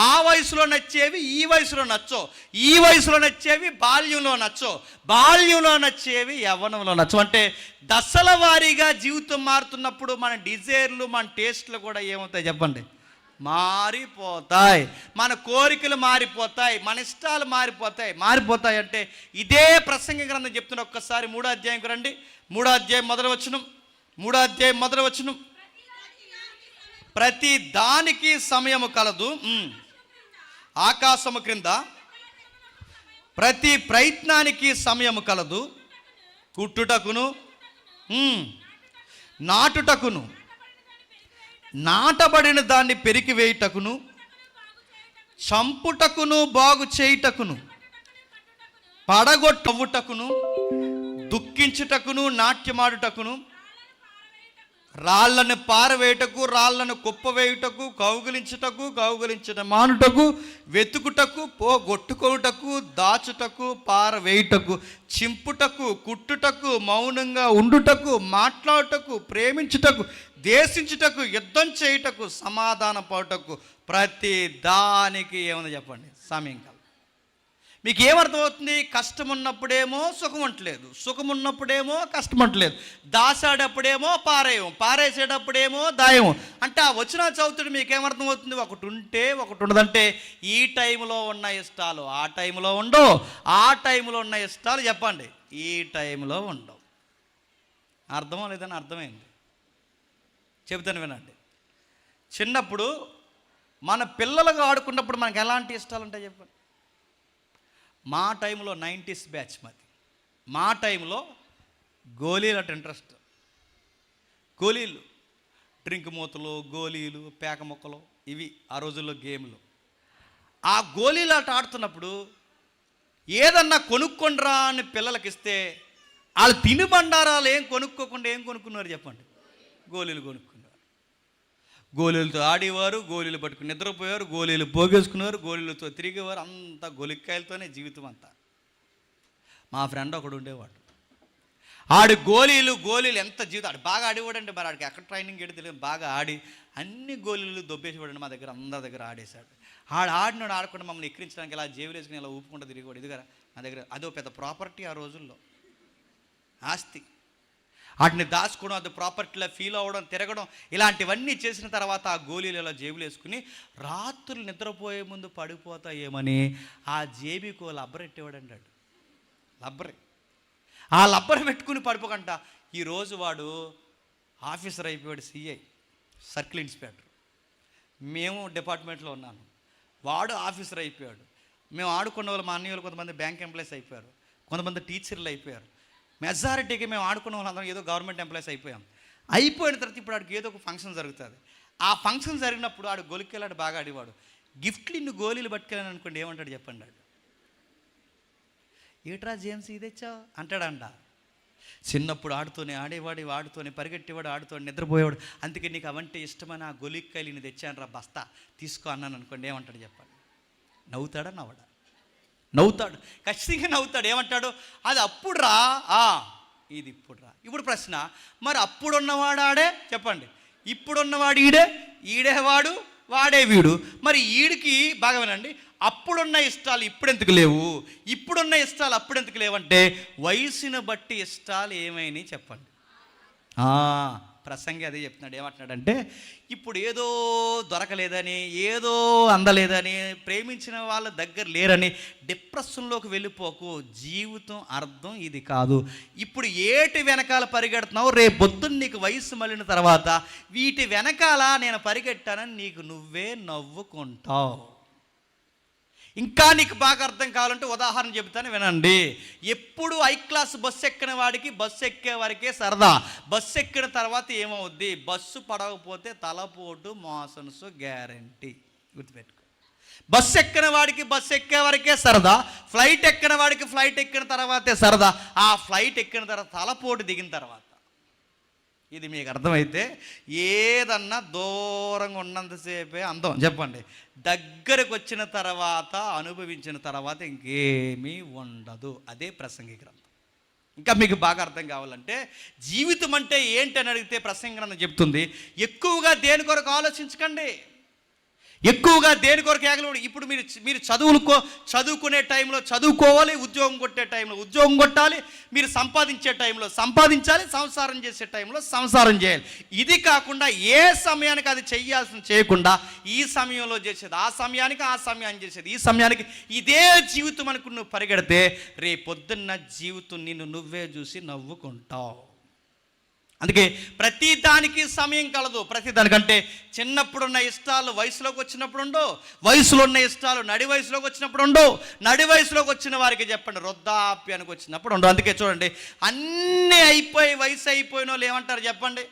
Speaker 1: ఆ వయసులో నచ్చేవి ఈ వయసులో నచ్చో, ఈ వయసులో నచ్చేవి బాల్యంలో నచ్చో, బాల్యంలో నచ్చేవి యవ్వనంలో నచ్చో. అంటే దశల వారీగా జీవితం మారుతున్నప్పుడు మన డిజైర్లు మన టేస్ట్లు కూడా ఏమవుతాయి చెప్పండి, మారిపోతాయి. మన కోరికలు మారిపోతాయి, మన ఇష్టాలు మారిపోతాయి. అంటే ఇదే ప్రసంగ గ్రంథం చెప్తున్న ఒక్కసారి 3వ అధ్యాయంకి రండి. 3వ అధ్యాయం మొదటి వచనం. ప్రతి దానికి సమయము కలదు, ఆకాశము క్రింద ప్రతి ప్రయత్నానికి సమయము కలదు, కుట్టుటకును నాటుటకును, నాటబడిన దాన్ని పెరికివేయుటకును, చంపుటకును బాగు చేయుటకును, పడగొట్టవుటకును, దుఃఖించుటకును నాట్యమాడుటకును, రాళ్లను పారవేయుటకు, రాళ్లను కుప్పవేయుటకు, కౌగిలించట మానుటకు, వెతుకుటకు, పోగొట్టుకోవుటకు, దాచుటకు, పారవేయుటకు, చింపుటకు, కుట్టుటకు, మౌనంగా ఉండుటకు, మాట్లాడుటకు, ప్రేమించుటకు, దేశించుటకు, యుద్ధం చేయుటకు, సమాధాన పడుటకు, ప్రతి దానికి ఏముంది చెప్పండి సమయం కాదు. మీకు ఏమర్థమవుతుంది, కష్టం ఉన్నప్పుడేమో సుఖం ఉండలేదు, సుఖం ఉన్నప్పుడేమో కష్టం ఉండలేదు, దాసాడప్పుడేమో పారేసేటప్పుడేమో దాయము. అంటే ఆ వచనాలు చదువుతుడు మీకు ఏమర్థమవుతుంది, ఒకటి ఉంటే ఒకటి ఉండదంటే ఈ టైంలో ఉన్న ఇష్టాలు ఆ టైంలో ఉండవు, ఆ టైంలో ఉన్న ఇష్టాలు చెప్పండి ఈ టైంలో ఉండవు. అర్థమో లేదని అర్థమైంది, చెబుతాను వినండి. చిన్నప్పుడు మన పిల్లలుగా ఆడుకున్నప్పుడు మనకు ఎలాంటి ఇష్టాలు ఉంటాయి చెప్పండి. మా టైంలో 90s బ్యాచ్ మాది. మా టైంలో గోళీలు అంటే ఇంట్రెస్ట్, గోళీలు, డ్రింక్ మూతలు, గోళీలు, పేక మొక్కలు, ఇవి ఆ రోజుల్లో గేమ్లు. ఆ గోళీలు ఆట ఆడుతున్నప్పుడు ఏదన్నా కొనుక్కొండ్రా అని పిల్లలకి ఇస్తే వాళ్ళు తినుబండారాలు ఏం కొనుక్కోకుండా ఏం కొనుక్కున్నారు చెప్పండి? గోళీలు కొనుక్కున్నారు. గోళీలతో ఆడేవారు, గోళీలు పట్టుకుని నిద్రపోయారు, గోళీలు పోగేసుకున్నారు, గోళీలతో తిరిగేవారు. అంతా గొలిక్కాయలతోనే జీవితం అంతా. మా ఫ్రెండ్ ఒకడు ఉండేవాడు, ఆడు గోళీలు ఎంత జీవితం, ఆడు బాగా ఆడేవాడండి. మరి ఆడికి ఎక్కడ ట్రైనింగ్ ఏడు తెలియదు, బాగా ఆడి అన్ని గోళీలు దొబ్బేసేవాడండి. మా దగ్గర అందరి దగ్గర ఆడేశాడు. ఆడినాడు ఆడకుండా మమ్మల్ని ఎక్కిరించడానికి ఇలా జేబులు వేసుకుని ఇలా ఊపుకుంటూ తిరిగేవాడు. ఇదిగా నా దగ్గర అదో పెద్ద ప్రాపర్టీ ఆ రోజుల్లో, ఆస్తి. వాటిని దాచుకోవడం, అది ప్రాపర్టీలో ఫీల్ అవ్వడం, తిరగడం, ఇలాంటివన్నీ చేసిన తర్వాత ఆ గోళీలు ఇలా జేబులు వేసుకుని రాత్రులు నిద్రపోయే ముందు పడిపోతాయేమని ఆ జేబుకు లబ్బర్ ఎట్టేవాడండి. లబ్బరే, ఆ లబ్బర్ పెట్టుకుని పడిపోకంట. ఈరోజు వాడు ఆఫీసర్ అయిపోయాడు, సిఐ, సర్కిల్ ఇన్స్పెక్టర్. మేము డిపార్ట్మెంట్లో ఉన్నాను, వాడు ఆఫీసర్ అయిపోయాడు. మేము ఆడుకున్న వాళ్ళు, మా అన్నయ్య వాళ్ళు కొంతమంది బ్యాంక్ ఎంప్లాయీస్ అయిపోయారు, కొంతమంది టీచర్లు అయిపోయారు. మెజారిటీకి మేము ఆడుకున్న వాళ్ళందరం ఏదో గవర్నమెంట్ ఎంప్లాయీస్ అయిపోయాం. అయిపోయిన తర్వాత ఇప్పుడు ఆడికి ఏదో ఒక ఫంక్షన్ జరుగుతుంది. ఆ ఫంక్షన్ జరిగినప్పుడు ఆడు గొలికెళ్ళాడు, బాగా ఆడేవాడు. గిఫ్ట్లు ఇన్ని గోళీలు పట్టుకెళ్ళాను అనుకోండి, ఏమంటాడు చెప్పండి? ఆడు ఏట్రా జేమ్స్ ఇది తెచ్చావు అంటాడంట. చిన్నప్పుడు ఆడుతూనే ఆడేవాడు, ఆడుతూనే పరిగెట్టేవాడు, ఆడుతూనే నిద్రపోయేవాడు. అందుకే నీకు అవంటే ఇష్టమని ఆ గొలిక్కాయలు నేను తెచ్చాను రా, బస్తా తీసుకో అన్నాను అనుకోండి, ఏమంటాడు చెప్పండి? నవ్వుతాడా? నవ్వడా? నవ్వుతాడు, ఖచ్చితంగా నవ్వుతాడు. ఏమంటాడు? అది అప్పుడు రా, ఇది ఇప్పుడు రా. ఇప్పుడు ప్రశ్న, మరి అప్పుడున్నవాడు ఆడే చెప్పండి, ఇప్పుడున్నవాడు ఈడేవాడు, వాడే వీడు. మరి ఈడికి బాగా వినండి, అప్పుడున్న ఇష్టాలు ఇప్పుడెందుకు లేవు, ఇప్పుడున్న ఇష్టాలు అప్పుడెందుకు లేవంటే వయసును బట్టి ఇష్టాలు ఏమైనా చెప్పండి. ప్రసంగి అదే చెప్తున్నాడు. ఏమంటున్నాడంటే, ఇప్పుడు ఏదో దొరకలేదని, ఏదో అందలేదని, ప్రేమించిన వాళ్ళ దగ్గర లేరని డిప్రెషన్లోకి వెళ్ళిపోకు. జీవితం అర్థం ఇది కాదు. ఇప్పుడు ఏటి వెనకాల పరిగెడుతున్నావు, రేపు పొద్దున్న నీకు వయసు మళ్ళిన తర్వాత వీటి వెనకాల నేను పరిగెట్టానని నీకు నువ్వే నవ్వుకుంటావు. ఇంకా నీకు బాగా అర్థం కావాలంటే ఉదాహరణ చెబుతాను, వినండి. ఎప్పుడు హై క్లాస్ బస్సు ఎక్కిన వాడికి బస్సు ఎక్కే వరకే సరదా. బస్సు ఎక్కిన తర్వాత ఏమవుద్ది? బస్సు పడకపోతే తలపోటు, మోషన్స్ గ్యారంటీ. గుర్తుపెట్టుకో. బస్సు ఎక్కిన వాడికి బస్సు ఎక్కే వరకే సరదా. ఫ్లైట్ ఎక్కిన వాడికి ఫ్లైట్ ఎక్కిన తర్వాతే సరదా. ఆ ఫ్లైట్ ఎక్కిన తర్వాత తలపోటు దిగిన తర్వాత. ఇది మీకు అర్థమైతే ఏదన్నా దూరంగా ఉన్నంతసేపే అందం చెప్పండి. దగ్గరకు వచ్చిన తర్వాత, అనుభవించిన తర్వాత ఇంకేమీ ఉండదు. అదే ప్రసంగి గ్రంథం. ఇంకా మీకు బాగా అర్థం కావాలంటే జీవితం అంటే ఏంటని అడిగితే ప్రసంగి గ్రంథం చెప్తుంది, ఎక్కువగా దేని కొరకు ఆలోచించకండి, ఎక్కువగా దేని కొరకు ఏగలడు. ఇప్పుడు మీరు చదువుకునే టైంలో చదువుకోవాలి, ఉద్యోగం కొట్టే టైంలో ఉద్యోగం కొట్టాలి, మీరు సంపాదించే టైంలో సంపాదించాలి, సంసారం చేసే టైంలో సంసారం చేయాలి. ఇది కాకుండా ఏ సమయానికి అది చేయకుండా ఈ సమయంలో చేసేది ఆ సమయాన్ని చేసేది ఈ సమయానికి, ఇదే జీవితం అనుకుని నువ్వు పరిగెడితే రేపొద్దున్న జీవితం నిన్ను నువ్వే చూసి నవ్వుకుంటావు. అందుకే ప్రతిదానికి సమయం కలదు. ప్రతిదానికంటే చిన్నప్పుడున్న ఇష్టాలు వయసులోకి వచ్చినప్పుడు ఉండో, వయసులో ఉన్న ఇష్టాలు నడి వయసులోకి వచ్చినప్పుడు ఉండో, నడి వయసులోకి వచ్చిన వారికి చెప్పండి వృద్ధాప్యానికి వచ్చినప్పుడు ఉండో. అందుకే చూడండి, అన్నీ అయిపోయి వయసు అయిపోయిన వాళ్ళు ఏమంటారు చెప్పండి?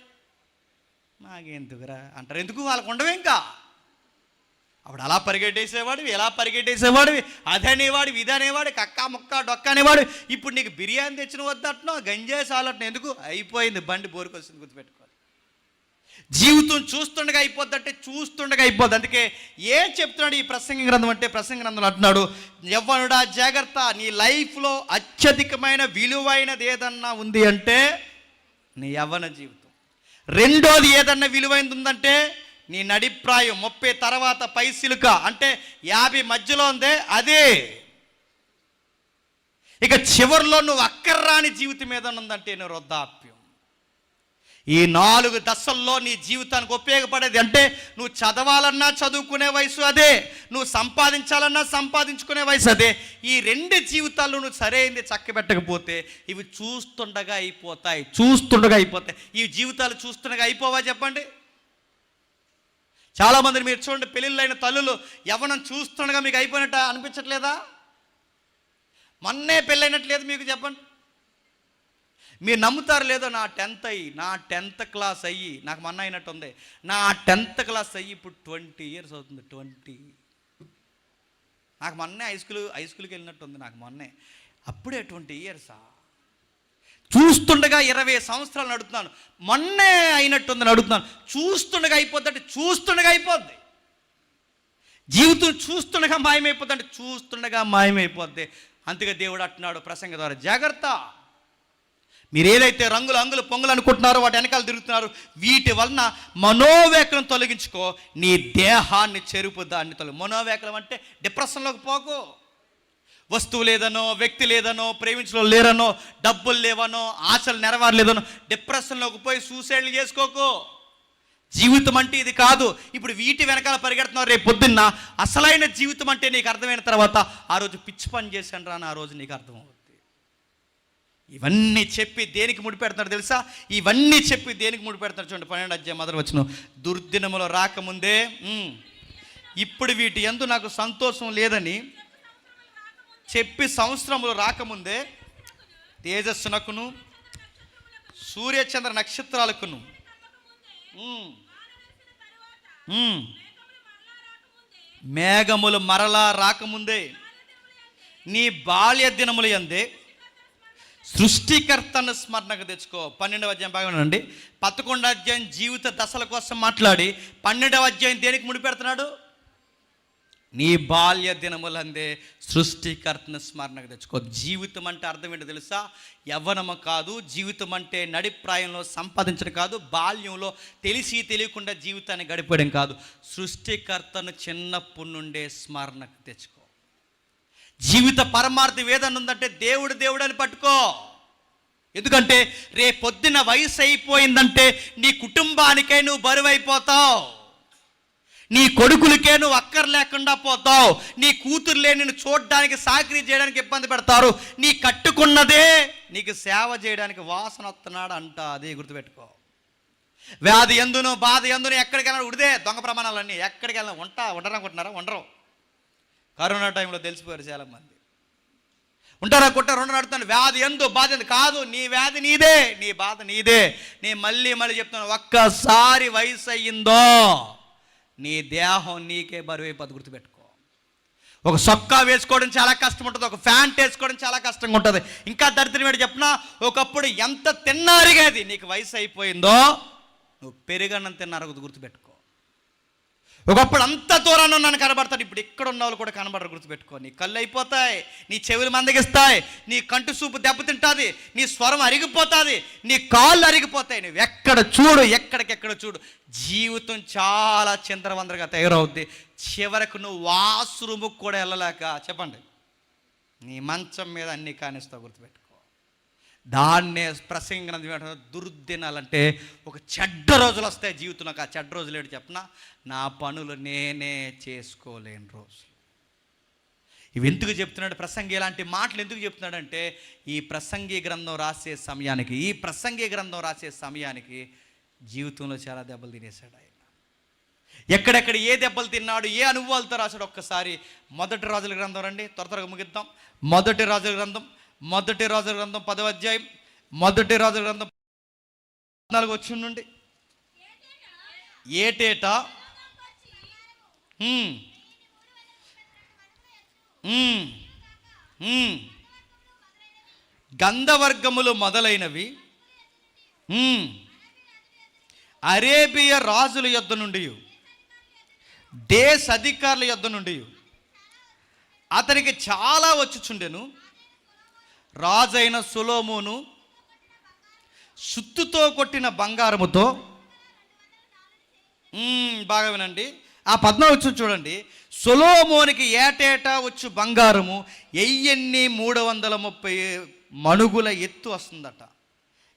Speaker 1: నాకెందుకురా అంటారు. ఎందుకు? వాళ్ళకు ఉండవు. ఇంకా అప్పుడు అలా పరిగెట్టేసేవాడివి, ఎలా పరిగెట్టేసేవాడివి, అదనేవాడివి, ఇదనేవాడు, కక్క ముక్క డొక్క అనేవాడు. ఇప్పుడు నీకు బిర్యానీ తెచ్చిన వద్దట్నో, గంజాయి సాలట్నో, ఎందుకు? అయిపోయింది, బండి బోరుకొస్తుంది. గుర్తుపెట్టుకోవాలి. జీవితం చూస్తుండగా అయిపోద్దంటే చూస్తుండగా అయిపోద్ది. అందుకే ఏం చెప్తున్నాడు ఈ ప్రసంగి గ్రంథం అంటే, ప్రసంగి గ్రంథంలో అంటున్నాడు, యవ్వనుడా జాగ్రత్త, నీ లైఫ్లో అత్యధికమైన విలువైనది ఏదన్నా ఉంది అంటే నీ యవ్వన జీవితం. రెండోది ఏదన్నా విలువైనది ఉందంటే నీ నడిప్రాయం, 30 తర్వాత పైసిలుక అంటే 50 మధ్యలో ఉందే అదే. ఇక చివరిలో నువ్వు అక్కర్రాని జీవితం ఏదన్నా ఉందంటే నువ్వు వృద్ధాప్యం. ఈ 4 దశల్లో నీ జీవితానికి ఉపయోగపడేది అంటే నువ్వు చదవాలన్నా చదువుకునే వయసు అదే, నువ్వు సంపాదించాలన్నా సంపాదించుకునే వయసు అదే. ఈ 2 జీవితాల్లో నువ్వు సరైనది చక్కబెట్టకపోతే ఇవి చూస్తుండగా అయిపోతాయి. ఈ జీవితాలు చూస్తుండగా అయిపోవా చెప్పండి? చాలామందిని మీరు చూడండి, పెళ్ళిళ్ళైన తల్లులు యవ్వనం చూస్తుండగా మీకు అయిపోయినట్టు అనిపించట్లేదా? మొన్నే పెళ్ళైనట్లేదు మీకు చెప్పండి. మీరు నమ్ముతారు లేదో, నా 10th క్లాస్ అయ్యి నాకు మొన్న అయినట్టు ఉంది. నా 10th క్లాస్ అయ్యి ఇప్పుడు 20 years అవుతుంది. 20 నాకు మొన్నే హై స్కూల్కి వెళ్ళినట్టు ఉంది. నాకు మొన్నే అప్పుడే 20 years. చూస్తుండగా 20 సంవత్సరాలు నడుతున్నాను, మొన్నే అయినట్టుందని అడుగుతున్నాను. చూస్తుండగా అయిపోద్ది అంటే చూస్తుండగా అయిపోద్ది. జీవితం చూస్తుండగా మాయమైపోద్ది అంటే చూస్తుండగా మాయమైపోద్ది. అందుకే దేవుడు అంటున్నాడు ప్రసంగ ద్వారా, జాగ్రత్త, మీరు ఏదైతే రంగులు అంగులు పొంగులు అనుకుంటున్నారో వాటి వెనకాల తిరుగుతున్నారు, వీటి వలన మనోవేకలను తొలగించుకో, నీ దేహాన్ని చెరుపు దాన్ని మనోవేకలం అంటే డిప్రెషన్లోకి పోకు. వస్తువు లేదనో, వ్యక్తి లేదనో, ప్రేమించడం లేరనో, డబ్బులు లేవనో, ఆశలు నెరవేరలేదనో డిప్రెషన్లోకి పోయి సూసైడ్లు చేసుకోకు. జీవితం అంటే ఇది కాదు. ఇప్పుడు వీటి వెనకాల పరిగెడుతున్నారు, రేపు పొద్దున్న అసలైన జీవితం అంటే నీకు అర్థమైన తర్వాత ఆ రోజు పిచ్చి పని చేశాను రా అని ఆ రోజు నీకు అర్థమవుతుంది. ఇవన్నీ చెప్పి దేనికి ముడిపెడుతున్నాడు తెలుసా? ఇవన్నీ చెప్పి దేనికి ముడిపెడుతున్నాడు చూడండి, 12వ అధ్యాయం మొదటి వచనం. దుర్దినములు రాకముందే ఇప్పుడు వీటి యందు నాకు సంతోషం లేదని చెప్పి, సంవత్సరములు రాకముందే తేజస్సునకును సూర్యచంద్ర నక్షత్రాలకును మేఘములు మరలా రాకముందే నీ బాల్య దినములు యందే సృష్టికర్తను స్మరణకు తెచ్చుకో. 12వ అధ్యాయం బాగా ఉండండి. 11వ అధ్యాయం జీవిత దశల కోసం మాట్లాడి 12వ అధ్యాయం దేనికి ముడిపెడుతున్నాడు? నీ బాల్య దినములందే సృష్టికర్తను స్మరణకు తెచ్చుకో. జీవితం అంటే అర్థం ఏంటో తెలుసా? యవ్వనము కాదు. జీవితం అంటే నడిప్రాయంలో సంపాదించడం కాదు. బాల్యంలో తెలిసి తెలియకుండా జీవితాన్ని గడిపడం కాదు. సృష్టికర్తను చిన్నప్పటి నుండే స్మరణకు తెచ్చుకో. జీవిత పరమార్థం ఏదన్నా ఉందంటే దేవుడు దేవుడు అని పట్టుకో. ఎందుకంటే రేపొద్దున వయసు అయిపోయిందంటే నీ కుటుంబానికే నువ్వు బరువైపోతావు, నీ కొడుకులకే నువ్వు అక్కర్లేకుండా పోతావు, నీ కూతుర్లే నిన్ను చూడడానికి సాకిరీ చేయడానికి ఇబ్బంది పెడతారు, నీ కట్టుకున్నదే నీకు సేవ చేయడానికి వాసన వస్తున్నాడు అంట. అదే గుర్తుపెట్టుకో. వ్యాధి ఎందును బాధ ఎందును ఎక్కడికి వెళ్ళినా ఉడిదే దొంగ ప్రమాణాలన్నీ. ఎక్కడికి వెళ్ళినా ఉండరనుకుంటున్నారా? ఉండరు. కరోనా టైంలో తెలిసిపోయారు చాలామంది. ఉంటారనుకుంటారు, ఉండరు. వ్యాధి ఎందు బాధ ఎందు కాదు, నీ వ్యాధి నీదే, నీ బాధ నీదే. నేను మళ్ళీ చెప్తాను, ఒక్కసారి వయసు అయ్యిందో నీ దేహం నీకే బరువైపోద్ది. గుర్తుపెట్టుకో. ఒక సొక్కా వేసుకోవడం చాలా కష్టం ఉంటుంది, ఒక ప్యాంట్ వేసుకోవడం చాలా కష్టంగా ఉంటుంది. ఇంకా దరిద్రం ఏంటి చెప్పినా, ఒకప్పుడు ఎంత తిన్నారిగేది, నీకు వయసు అయిపోయిందో నువ్వు పెరుగన్నం తిన్నారు. గుర్తుపెట్టుకో. ఒకప్పుడు అంత దూరాన్ని నన్ను కనబడతాడు, ఇప్పుడు ఇక్కడ ఉన్న వాళ్ళు కూడా కనబడరు. గుర్తుపెట్టుకో. నీ కళ్ళు అయిపోతాయి, నీ చెవులు మందగిస్తాయి, నీ కంటి చూపు దెబ్బతింటుంది, నీ స్వరం అరిగిపోతుంది, నీ కాళ్ళు అరిగిపోతాయి. నువ్వు ఎక్కడ చూడు, ఎక్కడికెక్కడ చూడు, జీవితం చాలా చిందరవందరగా తయారవుద్ది. చివరకు నువ్వు వాష్రూమ్కి కూడా వెళ్ళలేక చెప్పండి నీ మంచం మీద అన్నీ కానిస్తావు. గుర్తుపెట్టుకో. దాన్నే ప్రసంగం దుర్దినాలంటే ఒక చెడ్డ రోజులు వస్తాయి జీవితంలోకి. ఆ చెడ్డ రోజులు ఏంటి చెప్పనా? నా పనులు నేనే చేసుకోలేని రోజు. ఇవి ఎందుకు చెప్తున్నాడు ప్రసంగి? ఇలాంటి మాటలు ఎందుకు చెప్తున్నాడంటే ఈ ప్రసంగి గ్రంథం రాసే సమయానికి జీవితంలో చాలా దెబ్బలు తినేశాడు ఆయన. ఎక్కడెక్కడ ఏ దెబ్బలు తిన్నాడు, ఏ అనుభవాలతో రాశాడు ఒక్కసారి మొదటి రాజుల గ్రంథం రండి, త్వరగా ముగిద్దాం. మొదటి రాజుల గ్రంథం 10వ అధ్యాయం, మొదటి రాజుల గ్రంథం 14 వచ్చి నుండి. ఏటేటా గంధవర్గములు మొదలైనవి అరేబియా రాజుల యొద్ద నుండి, దేశ అధికారుల యొద్ద నుండి అతనికి చాలా వచ్చుచుండెను. రాజైన సొలొమోను సుత్తుతో కొట్టిన బంగారముతో, బాగా వినండి, ఆ 14 చూడండి. సొలొమోనికి ఏటేటా వచ్చు బంగారము 1330 మణుగుల ఎత్తు వస్తుందట.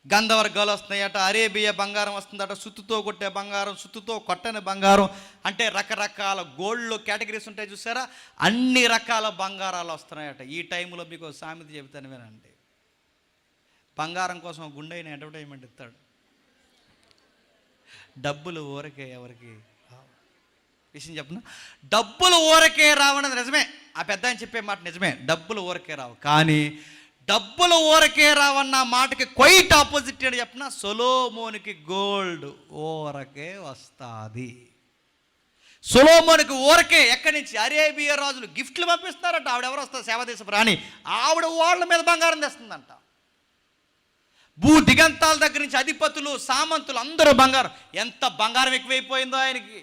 Speaker 1: గంధవర్గాలు వస్తున్నాయట, అరేబియా బంగారం వస్తుందట, సుత్తుతో కొట్టే బంగారం, సుత్తుతో కొట్టని బంగారం, అంటే రకరకాల గోల్డ్లో కేటగిరీస్ ఉంటాయి చూసారా, అన్ని రకాల బంగారాలు వస్తున్నాయట. ఈ టైంలో మీకు సామెత చెబుతాను వినండి. బంగారం కోసం గుండె అయిన అడ్వర్టైజ్మెంట్ ఇస్తాడు. డబ్బులు ఊరకే ఎవరికి విషయం చెప్పిన, డబ్బులు ఊరకే రావన్నది నిజమే. ఆ పెద్ద ఆయన చెప్పే మాట నిజమే, డబ్బులు ఊరకే రావు. కానీ డబ్బులు ఊరకే రావన్న మాటకి క్వైట్ ఆపోజిట్ అని చెప్పిన, సొలొమోనికి గోల్డ్ ఊరకే వస్తుంది. సొలొమోనికి ఊరకే ఎక్కడి నుంచి? అరేబియా రాజులు గిఫ్ట్లు పంపిస్తున్నారట. ఆవిడెవరు వస్తారు? సేవదేశపు రాణి. ఆవిడ వాళ్ళ మీద బంగారం తెస్తుందంట. భూ దిగంతాల దగ్గర నుంచి అధిపతులు, సామంతులు అందరూ బంగారం. ఎంత బంగారం ఎక్కువైపోయిందో ఆయనకి.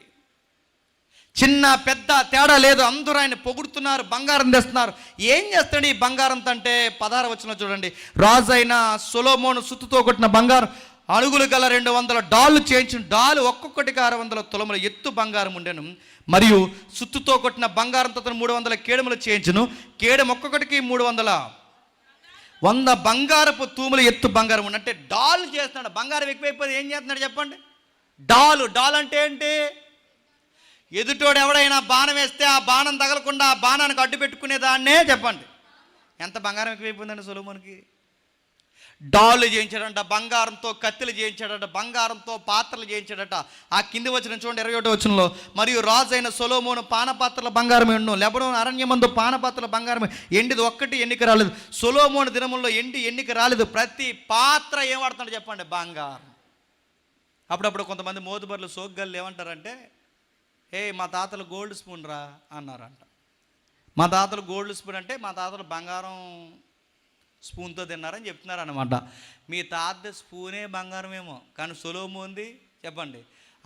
Speaker 1: చిన్న పెద్ద తేడా లేదు, అందరూ ఆయన పొగుడుతున్నారు, బంగారం తెస్తున్నారు. ఏం చేస్తాడు ఈ బంగారంతో అంటే 16 వచనంలో చూడండి, రాజు అయిన సొలొమోను సుత్తుతో కొట్టిన బంగారం అడుగులు గల 200 డాళ్ళు చేయించిన డాలు ఒక్కొక్కటికి 600 తులముల ఎత్తు బంగారం ఉండెను. మరియు సుత్తుతో కొట్టిన బంగారంతో 300 కేడములు చేయించును. కేడెం ఒక్కొక్కటికి 100 బంగారపు తూముల ఎత్తు బంగారం ఉండి. అంటే డాల్ చేస్తున్నాడు. బంగారం ఎక్కువైపోతే ఏం చేస్తున్నాడు చెప్పండి? డాల్ అంటే ఏంటి? ఎదుటోడు ఎవడైనా బాణం వేస్తే ఆ బాణం తగలకుండా ఆ బాణానికి అడ్డు పెట్టుకునే దాన్నే చెప్పండి. ఎంత బంగారం ఎక్కువైపోయిందండి సొలొమోనుకి. డాళ్ళు చేయించాడంట, బంగారంతో కత్తిలు చేయించాడట, బంగారంతో పాత్రలు చేయించాడట. ఆ కింది వచనం చూడండి, 21వ వచనంలో, మరియు రాజు అయిన సొలొమోను పానపాత్రల బంగారం ఎన్ను, లెబనోను అరణ్యమందు పానపాత్రల బంగారం ఎండిది ఒక్కటి ఎన్నిక రాలేదు. సొలొమోను దినముల్లో ఎన్నిక రాలేదు. ప్రతి పాత్ర ఏం వాడుతున్నాడు చెప్పండి? బంగారం. అప్పుడప్పుడు కొంతమంది మోతుబర్లు సోగ్గాళ్ళు ఏమంటారంటే, మా తాతలు గోల్డ్ స్పూన్ రా అన్నారంట. మా తాతలు గోల్డ్ స్పూన్ అంటే మా తాతలు బంగారం స్పూన్తో తిన్నారని చెప్తున్నారు అనమాట. మీ తాత స్పూనే బంగారమేమో, కానీ సొలొమోనుది చెప్పండి,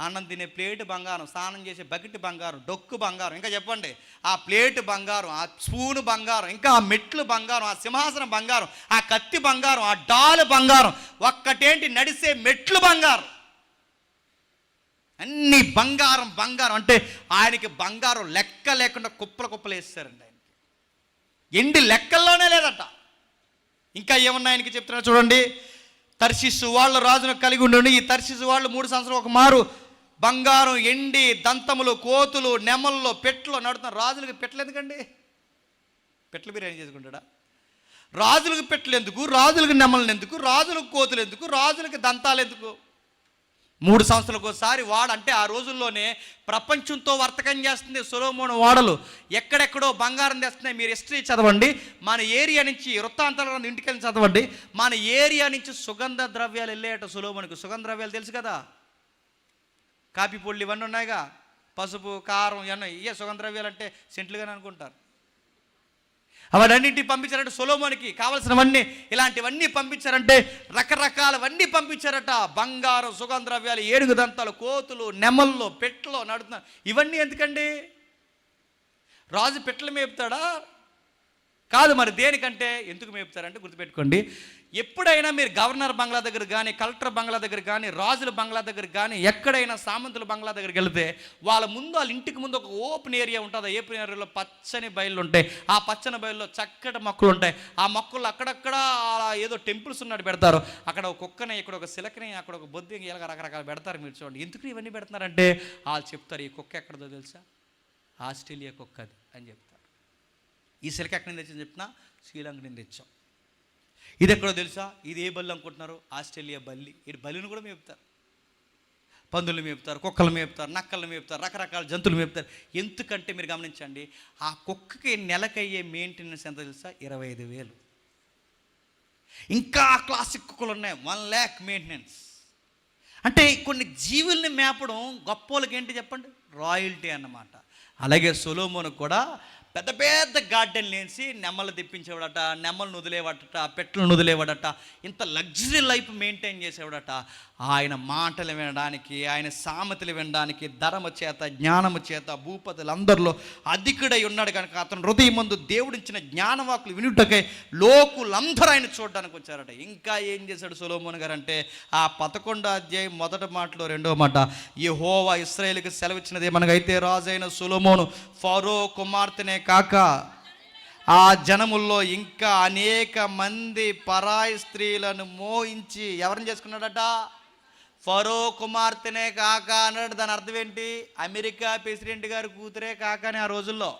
Speaker 1: అన్నం తినే ప్లేట్ బంగారం, స్నానం చేసే బకెట్ బంగారం, డొక్కు బంగారం, ఇంకా చెప్పండి ఆ ప్లేట్ బంగారం, ఆ స్పూను బంగారం, ఇంకా ఆ మెట్లు బంగారం, ఆ సింహాసనం బంగారం, ఆ కత్తి బంగారం, ఆ డాలు బంగారం, ఒక్కటేంటి నడిసే మెట్లు బంగారం, అన్ని బంగారం. అంటే ఆయనకి బంగారం లెక్క లేకుండా కుప్పలు వేస్తారండి. ఆయనకి ఎండి లెక్కల్లోనే లేదట. ఇంకా ఏమన్నా ఆయనకి చెప్తున్నారు చూడండి, తర్షీసు వాళ్ళు రాజును కలిగి ఉండండి. ఈ తర్షీసు వాళ్ళు 3 సంవత్సరాలు ఒక మారు బంగారం, ఎండి, దంతములు, కోతులు, నెమల్లో, పెట్లు నడుతున్నారు. రాజులకి పెట్లు ఎందుకండి? పెట్లు బిర్యానీ చేసుకుంటాడా? రాజులకు పెట్లు ఎందుకు? రాజులకు నెమలను ఎందుకు? రాజులకు కోతులు ఎందుకు? రాజులకి దంతాలు ఎందుకు? 3 సంవత్సరాలకు ఒకసారి అంటే ఆ రోజుల్లోనే ప్రపంచంతో వర్తకం చేస్తుంది సొలొమోను వాడలు. ఎక్కడెక్కడో బంగారం తెస్తున్నాయి. మీరు హిస్టరీ చదవండి, మన ఏరియా నుంచి వృత్తాంతాల ఇంటికి వెళ్ళి చదవండి. మన ఏరియా నుంచి సుగంధ ద్రవ్యాలు వెళ్ళాయట సొలొమోనుకి. సుగంధ ద్రవ్యాలు తెలుసు కదా, కాపీ పొళ్ళు ఇవన్నీ ఉన్నాయిగా, పసుపు, కారం, ఇవన్నీ. ఇవే సుగంధ ద్రవ్యాలు అంటే సెంట్లుగానే అనుకుంటారు. అవన్నింటినీ పంపించారంటే సొలొమోనుకి కావాల్సినవన్నీ, ఇలాంటివన్నీ పంపించారంటే రకరకాలవన్నీ పంపించారట. బంగారం, సుగంధ ద్రవ్యాలు, 7 దంతాలు, కోతులు, నెమల్లో, పెట్లో నడుతున్నారు. ఇవన్నీ ఎందుకండి? రాజు పెట్లు మేపుతాడా? కాదు. మరి దేనికంటే? ఎందుకు మేపుతారంటే గుర్తుపెట్టుకోండి, ఎప్పుడైనా మీరు గవర్నర్ బంగ్లా దగ్గర కానీ, కలెక్టర్ బంగ్లా దగ్గర కానీ, రాజుల బంగ్లా దగ్గర కానీ, ఎక్కడైనా సామంతుల బంగ్లా దగ్గరికి వెళితే వాళ్ళ ఇంటికి ముందు ఒక ఓపెన్ ఏరియా ఉంటుంది. ఆ ఓపెన్ ఏరియాలో పచ్చని బయళ్ళు ఉంటాయి. ఆ పచ్చని బయల్లో చక్కటి మొక్కలు ఉంటాయి. ఆ మొక్కలు అక్కడక్కడ ఏదో టెంపుల్స్ ఉన్నట్టు పెడతారు. అక్కడ ఒక కుక్కని, ఇక్కడ ఒక సిలకని, అక్కడ ఒక బొద్దిని, ఇలా రకరకాలు పెడతారు. మీరు చూడండి, ఎందుకు ఇవన్నీ పెడుతున్నారంటే వాళ్ళు చెప్తారు, ఈ కుక్క ఎక్కడదో తెలుసా? ఆస్ట్రేలియా కుక్క అది అని చెప్తారు. ఈ సిలక ఎక్కడి నుంచి తెచ్చని చెప్పినా శ్రీలంక నుంచి తెచ్చాం. ఇది ఎక్కడో తెలుసా? ఇది ఏ బల్లి అనుకుంటున్నారు? ఆస్ట్రేలియా బల్లి. ఇది బల్లిని కూడా మేపుతారు, పందులు మేపుతారు, కుక్కలు మేపుతారు, నక్కలు మేపుతారు, రకరకాల జంతువులు మేపుతారు. ఎందుకంటే మీరు గమనించండి, ఆ కుక్కకి నెలకయ్యే మెయింటెనెన్స్ ఎంత తెలుసా? 25,000. ఇంకా క్లాసిక్ కుక్కలు ఉన్నాయి, 1 lakh మెయింటెనెన్స్. అంటే కొన్ని జీవుల్ని మేపడం గొప్పలకి ఏంటి చెప్పండి? రాయల్టీ అన్నమాట. అలాగే సొలొమోనుకు కూడా పెద్ద పెద్ద గార్డెన్ లేచి నెమ్మలు తెప్పించేవాడట, నెమ్మలను వదిలేవాడట, పెట్లను వదిలేవాడట. ఇంత లగ్జరీ లైఫ్ మెయింటైన్ చేసేవాడట. ఆయన మాటలు వినడానికి, ఆయన సామెతలు వినడానికి, ధరము చేత, జ్ఞానము చేత భూపతులందరిలో అధికుడై ఉన్నాడు కనుక అతను హృదయమందు దేవుడిచ్చిన జ్ఞానవాకులు వినుటకై లోకులందరూ ఆయన చూడడానికి వచ్చారట. ఇంకా ఏం చేశాడు సొలొమోను గారు అంటే, ఆ 11వ అధ్యాయం 1వ మాటలో 2వ మాట, యెహోవా ఇశ్రాయేలుకి సెలవిచ్చినది మనకైతే రాజైన సొలొమోను ఫరో కుమార్తెనే కాక ఆ జనముల్లో ఇంకా అనేక మంది పరాయి స్త్రీలను మోహించి ఎవరిని చేసుకున్నాడట? ఫరో కుమార్తెనే కాక అన్నాడు. దాని అర్థం ఏంటి? అమెరికా ప్రెసిడెంట్ గారి కూతురే కాక అని ఆ రోజుల్లో.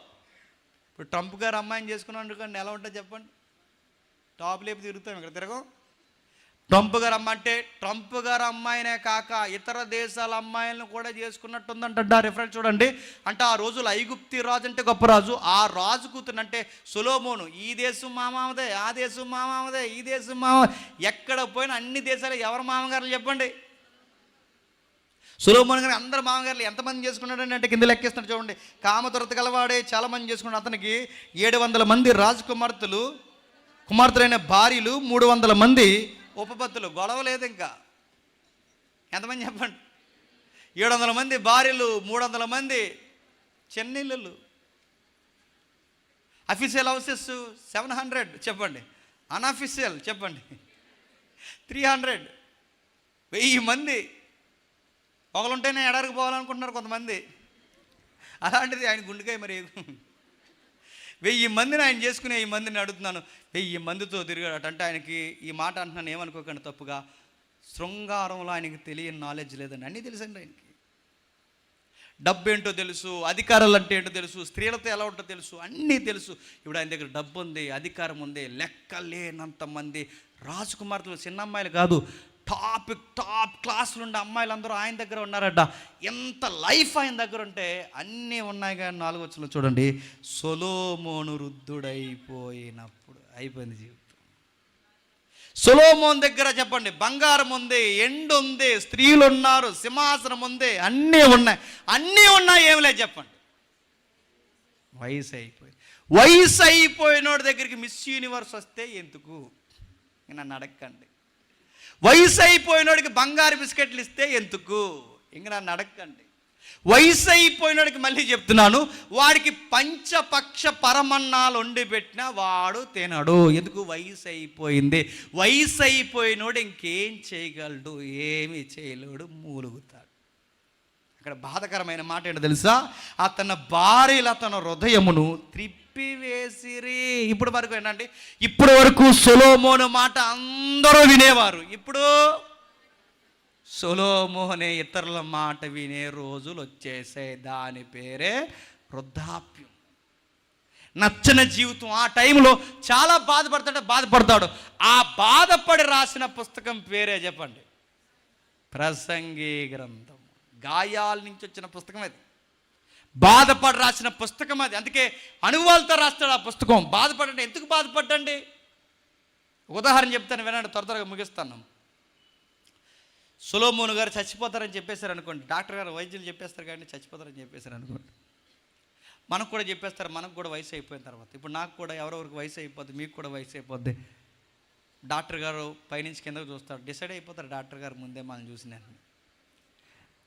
Speaker 1: ఇప్పుడు ట్రంప్ గారు అమ్మాయిని చేసుకున్నాడు అనుకోండి, ఎలా ఉంటుంది చెప్పండి? టాప్ లేపు తిరుగుతాం, ఇక్కడ తిరగం. ట్రంప్ గారు అమ్మ అంటే ట్రంప్ గారు అమ్మాయినే కాక ఇతర దేశాల అమ్మాయిలను కూడా చేసుకున్నట్టుందంట. రిఫరెన్స్ చూడండి. అంటే ఆ రోజులు ఐగుప్తి రాజు అంటే గొప్ప రాజు, ఆ రాజు కూతురు అంటే సొలొమోను. ఈ దేశం మామామదే, ఆ దేశం మామామదే, ఈ దేశం మామ. ఎక్కడ పోయినా అన్ని దేశాలు ఎవరు మామగారులు చెప్పండి? సొలొమోను గారు అందరు మామగారులు ఎంతమంది చేసుకున్నాడు అంటే కింద లెక్కేస్తున్నాడు చూడండి. కామతురత గలవాడే చాలా మంది చేసుకున్నాడు. అతనికి 700 మంది కుమార్తెలైన భార్యలు, 300 మంది ఉపపత్తులు, గొడవ లేదు. ఇంకా ఎంతమంది చెప్పండి? 700 మంది భార్యలు, 300 మంది చెన్నెళ్ళు. అఫీషియల్ హౌసెస్ 700 చెప్పండి, అన్అఫీషియల్ చెప్పండి 300. 1000 మంది. ఒకరుంటేనే ఎడారికి పోవాలనుకుంటున్నారు కొంతమంది. అలాంటిది ఆయన గుండెకాయ మరి 1000 మందిని ఆయన చేసుకుని 1000 మందిని అడుగుతున్నాను. 1000 మందితో తిరిగాడట. అంటే ఆయనకి ఈ మాట అంటున్నాను, ఏమనుకోకండి తప్పుగా, శృంగారంలో ఆయనకి తెలియని నాలెడ్జ్ లేదండి. అన్నీ తెలుసండి ఆయనకి. డబ్బు ఏంటో తెలుసు, అధికారాలు అంటే ఏంటో తెలుసు, స్త్రీలతో ఎలా ఉంటో తెలుసు, అన్నీ తెలుసు. ఇప్పుడు ఆయన దగ్గర డబ్బు ఉంది, అధికారం ఉంది, లెక్కలేనంత మంది రాజకుమార్తెలు, చిన్న అమ్మాయిలు కాదు, టాప్ క్లాసులు ఉండే అమ్మాయిలు అందరూ ఆయన దగ్గర ఉన్నారట. ఎంత లైఫ్ ఆయన దగ్గర ఉంటే అన్నీ ఉన్నాయి. కానీ 4వ వచనంలో చూడండి, సొలొమోను వృద్ధుడైపోయినప్పుడు అయిపోయింది జీవితం. సొలొమోను దగ్గర చెప్పండి, బంగారం ఉంది, ఎండు ఉంది, స్త్రీలు ఉన్నారు, సింహాసనం ఉంది, అన్నీ ఉన్నాయి. ఏం లేదు చెప్పండి. వయసు అయిపోయినోడి దగ్గరికి మిస్ యూనివర్స్ వస్తే ఎందుకు? నన్ను అడగండి. వయసు అయిపోయినోడికి బంగారు బిస్కెట్లు ఇస్తే ఎందుకు? ఇంక నన్ను అడగండి. వయసు అయిపోయినోడికి మళ్ళీ చెప్తున్నాను, వాడికి పంచపక్ష పరమన్నాలు వండి పెట్టినా వాడు తినడు. ఎందుకు? వయసు అయిపోయింది. వయసు అయిపోయినోడు ఇంకేం చేయగలడు? ఏమీ చేయలేడు, మూలుగుతాడు. అక్కడ బాధకరమైన మాట ఏంటో తెలుసా? అతని భార్యలు అతని హృదయమును త్రిప్పివేసిరి. ఇప్పుడు వరకు ఏంటంటే, ఇప్పుడు వరకు సొలొమోను మాట అందరూ వినేవారు. ఇప్పుడు సొలొమోనే ఇతరుల మాట వినే రోజులు వచ్చేసాయి. దాని పేరే వృద్ధాప్యం. నచ్చని జీవితం. ఆ టైంలో చాలా బాధపడతాడు. ఆ బాధపడి రాసిన పుస్తకం పేరే చెప్పండి, ప్రసంగి గ్రంథం. గాయాల నుంచి వచ్చిన పుస్తకం అది. బాధపడి రాసిన పుస్తకం అది. అందుకే అనుభవాలతో రాస్తాడు ఆ పుస్తకం. బాధపడండి. ఎందుకు బాధపడ్డండి? ఉదాహరణ చెప్తాను, వినండి, త్వరగా ముగిస్తాను. సొలొమోను గారు చచ్చిపోతారని చెప్పేశారు అనుకోండి, డాక్టర్ గారు వైద్యులు చెప్పేస్తారు కానీ చచ్చిపోతారని చెప్పేశారు అనుకోండి, మనకు కూడా చెప్పేస్తారు. మనకు కూడా వయసు అయిపోయిన తర్వాత, ఇప్పుడు నాకు కూడా ఎవరెవరికి వయసు అయిపోద్ది, మీకు కూడా వయసు అయిపోద్ది. డాక్టర్ గారు పైనుంచి కిందకు చూస్తారు, డిసైడ్ అయిపోతారు డాక్టర్ గారు ముందే మనం చూసిన.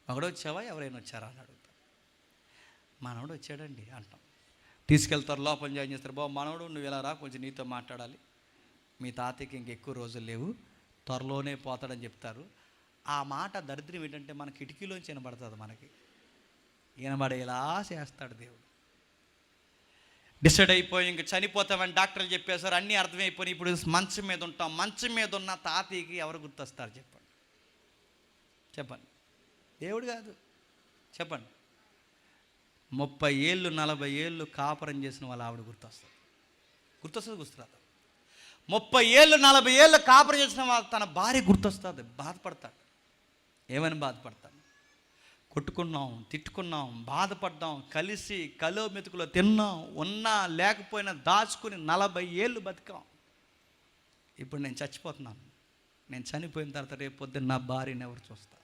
Speaker 1: ఒకడు వచ్చావా, ఎవరైనా వచ్చారా అని అడుగుతారు. మనోడు వచ్చాడండి అంటాం. తీసుకెళ్తారు, లోపల జాయిన్ చేస్తారు. బాబు మనోడు నువ్వు ఇలా రా, కొంచెం నీతో మాట్లాడాలి, మీ తాతయ్యకి ఇంకెక్కువ రోజులు లేవు, త్వరలోనే పోతాడని చెప్తారు. ఆ మాట దరిద్రం ఏంటంటే మన కిటికీలోంచి వినబడుతుంది. మనకి వినబడేలా చేస్తాడు దేవుడు. డిసైడ్ అయిపోయి ఇంక చనిపోతామని డాక్టర్లు చెప్పేశారు, అన్నీ అర్థమైపోయి ఇప్పుడు మంచం మీద ఉంటాం. మంచం మీద ఉన్న తాతయ్యకి ఎవరు గుర్తొస్తారు చెప్పండి? దేవుడు కాదు. చెప్పండి. 30 ఏళ్ళు 40 ఏళ్ళు కాపురం చేసిన వాళ్ళ ఆవిడ గుర్తొస్తుంది. గుర్తురాదు. 30 ఏళ్ళు 40 ఏళ్ళు కాపురం చేసిన వాళ్ళ తన భార్య గుర్తొస్తుంది. బాధపడతాడు. ఏమని బాధపడతాను? కొట్టుకున్నాం, తిట్టుకున్నాం, బాధపడ్డాం, కలిసి కలో మెతుకులో తిన్నాం, ఉన్నా లేకపోయినా దాచుకుని 40 ఏళ్ళు బతికాం. ఇప్పుడు నేను చచ్చిపోతున్నాను. నేను చనిపోయిన తర్వాత రేపు పొద్దున్న నా భార్యని ఎవరు చూస్తారు?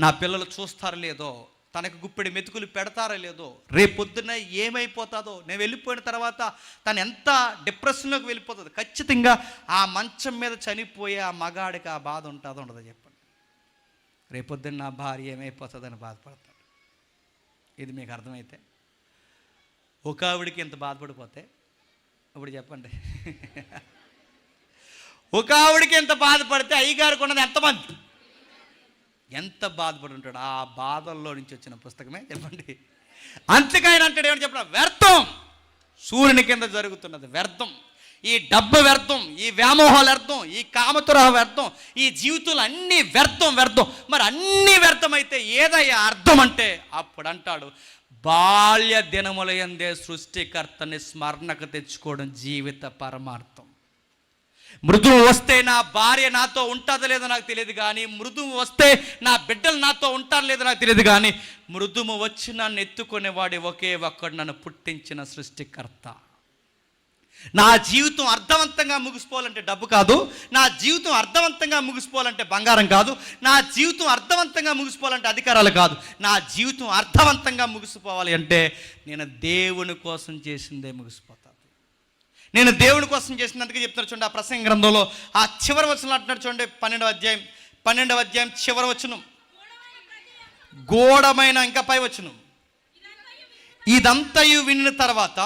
Speaker 1: నా పిల్లలు చూస్తారో లేదో, తనకు గుప్పెడి మెతుకులు పెడతారో లేదో, రేపు పొద్దున్న ఏమైపోతుందో, నేను వెళ్ళిపోయిన తర్వాత తను ఎంత డిప్రెషన్లోకి వెళ్ళిపోతుందో. ఖచ్చితంగా ఆ మంచం మీద చనిపోయే ఆ మగాడికి ఆ బాధ ఉంటుందో ఉండదో చెప్పండి? రేపొద్దున్న నా భార్య ఏమైపోతుందని బాధపడతాడు. ఇది మీకు అర్థమైతే, ఒక ఆవిడికి ఎంత బాధపడిపోతే ఇప్పుడు చెప్పండి, ఒక ఆవిడికి ఎంత బాధపడితే అయ్యగారికి ఉన్నది ఎంతమంది, ఎంత బాధపడి ఉంటాడు? ఆ బాధల్లో నుంచి వచ్చిన పుస్తకమే చెప్పండి. అంతకైనా అంటాడు ఏమని చెప్పిన, వ్యర్థం, సూర్యుని కింద జరుగుతున్నది వ్యర్థం, ఈ డబ్బు వ్యర్థం, ఈ వ్యామోహాలు వ్యర్థం, ఈ కామతుర వ్యర్థం, ఈ జీవితాలు అన్నీ వ్యర్థం. మరి అన్నీ వ్యర్థమైతే ఏదయ్యా అర్థం అంటే అప్పుడు అంటాడు, బాల్య దినముల యందే సృష్టికర్తని స్మరణకు తెచ్చుకోవడం జీవిత పరమార్థం. మృదువు వస్తే నా భార్య నాతో ఉంటుందో లేదో నాకు తెలియదు కానీ, మృదువు వస్తే నా బిడ్డలు నాతో ఉంటారో లేదో నాకు తెలియదు కానీ, మృదువు వచ్చి నన్ను ఎత్తుకునేవాడి ఒకే ఒక్కడు నన్ను పుట్టించిన సృష్టికర్త. నా జీవితం అర్థవంతంగా ముగిసిపోవాలంటే డబ్బు కాదు, నా జీవితం అర్థవంతంగా ముగిసిపోవాలంటే బంగారం కాదు, నా జీవితం అర్థవంతంగా ముగిసిపోవాలంటే అధికారాలు కాదు. నా జీవితం అర్థవంతంగా ముగిసిపోవాలి అంటే నేను దేవుని కోసం చేసిందే ముగిసిపోతాను. నేను దేవుని కోసం చేసినందుకే చెప్తున్నాను చూడండి. ఆ ప్రసంగ గ్రంథంలో ఆ చివరి వచనం అంటున్నాడు చూడండి, 12వ అధ్యాయం చివరి వచనం, గూఢమైన, ఇంకా పై వచనం, ఇదంతయు విన్న తర్వాత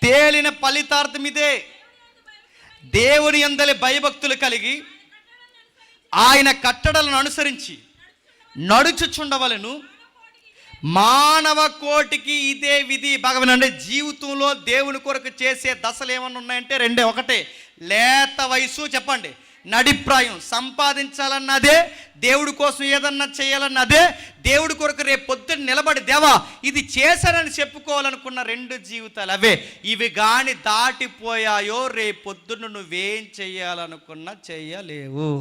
Speaker 1: తేలిన ఫలితార్థం ఇదే, దేవుని యందలి భయభక్తులు కలిగి ఆయన కట్టడలను అనుసరించి నడుచుచుండవలెను, మానవ కోటికి ఇదే విధి. భగవాన్ జీవితంలో దేవుని కొరకు చేసే దశలు ఏమన్నా ఉన్నాయంటే రెండే. ఒకటే లేత వయసు, చెప్పండి, నడిప్రాయం, సంపాదించాలన్నదే, దేవుడి కోసం ఏదన్నా చేయాలన్నదే, దేవుడి కొరకు రేపు పొద్దున్న నిలబడి దేవా ఇది చేశానని చెప్పుకోవాలనుకున్న రెండు జీవితాలు అవే. ఇవి కానీ దాటిపోయాయో రేపు పొద్దున్న నువ్వేం చేయాలనుకున్నా చెయ్యలేవు.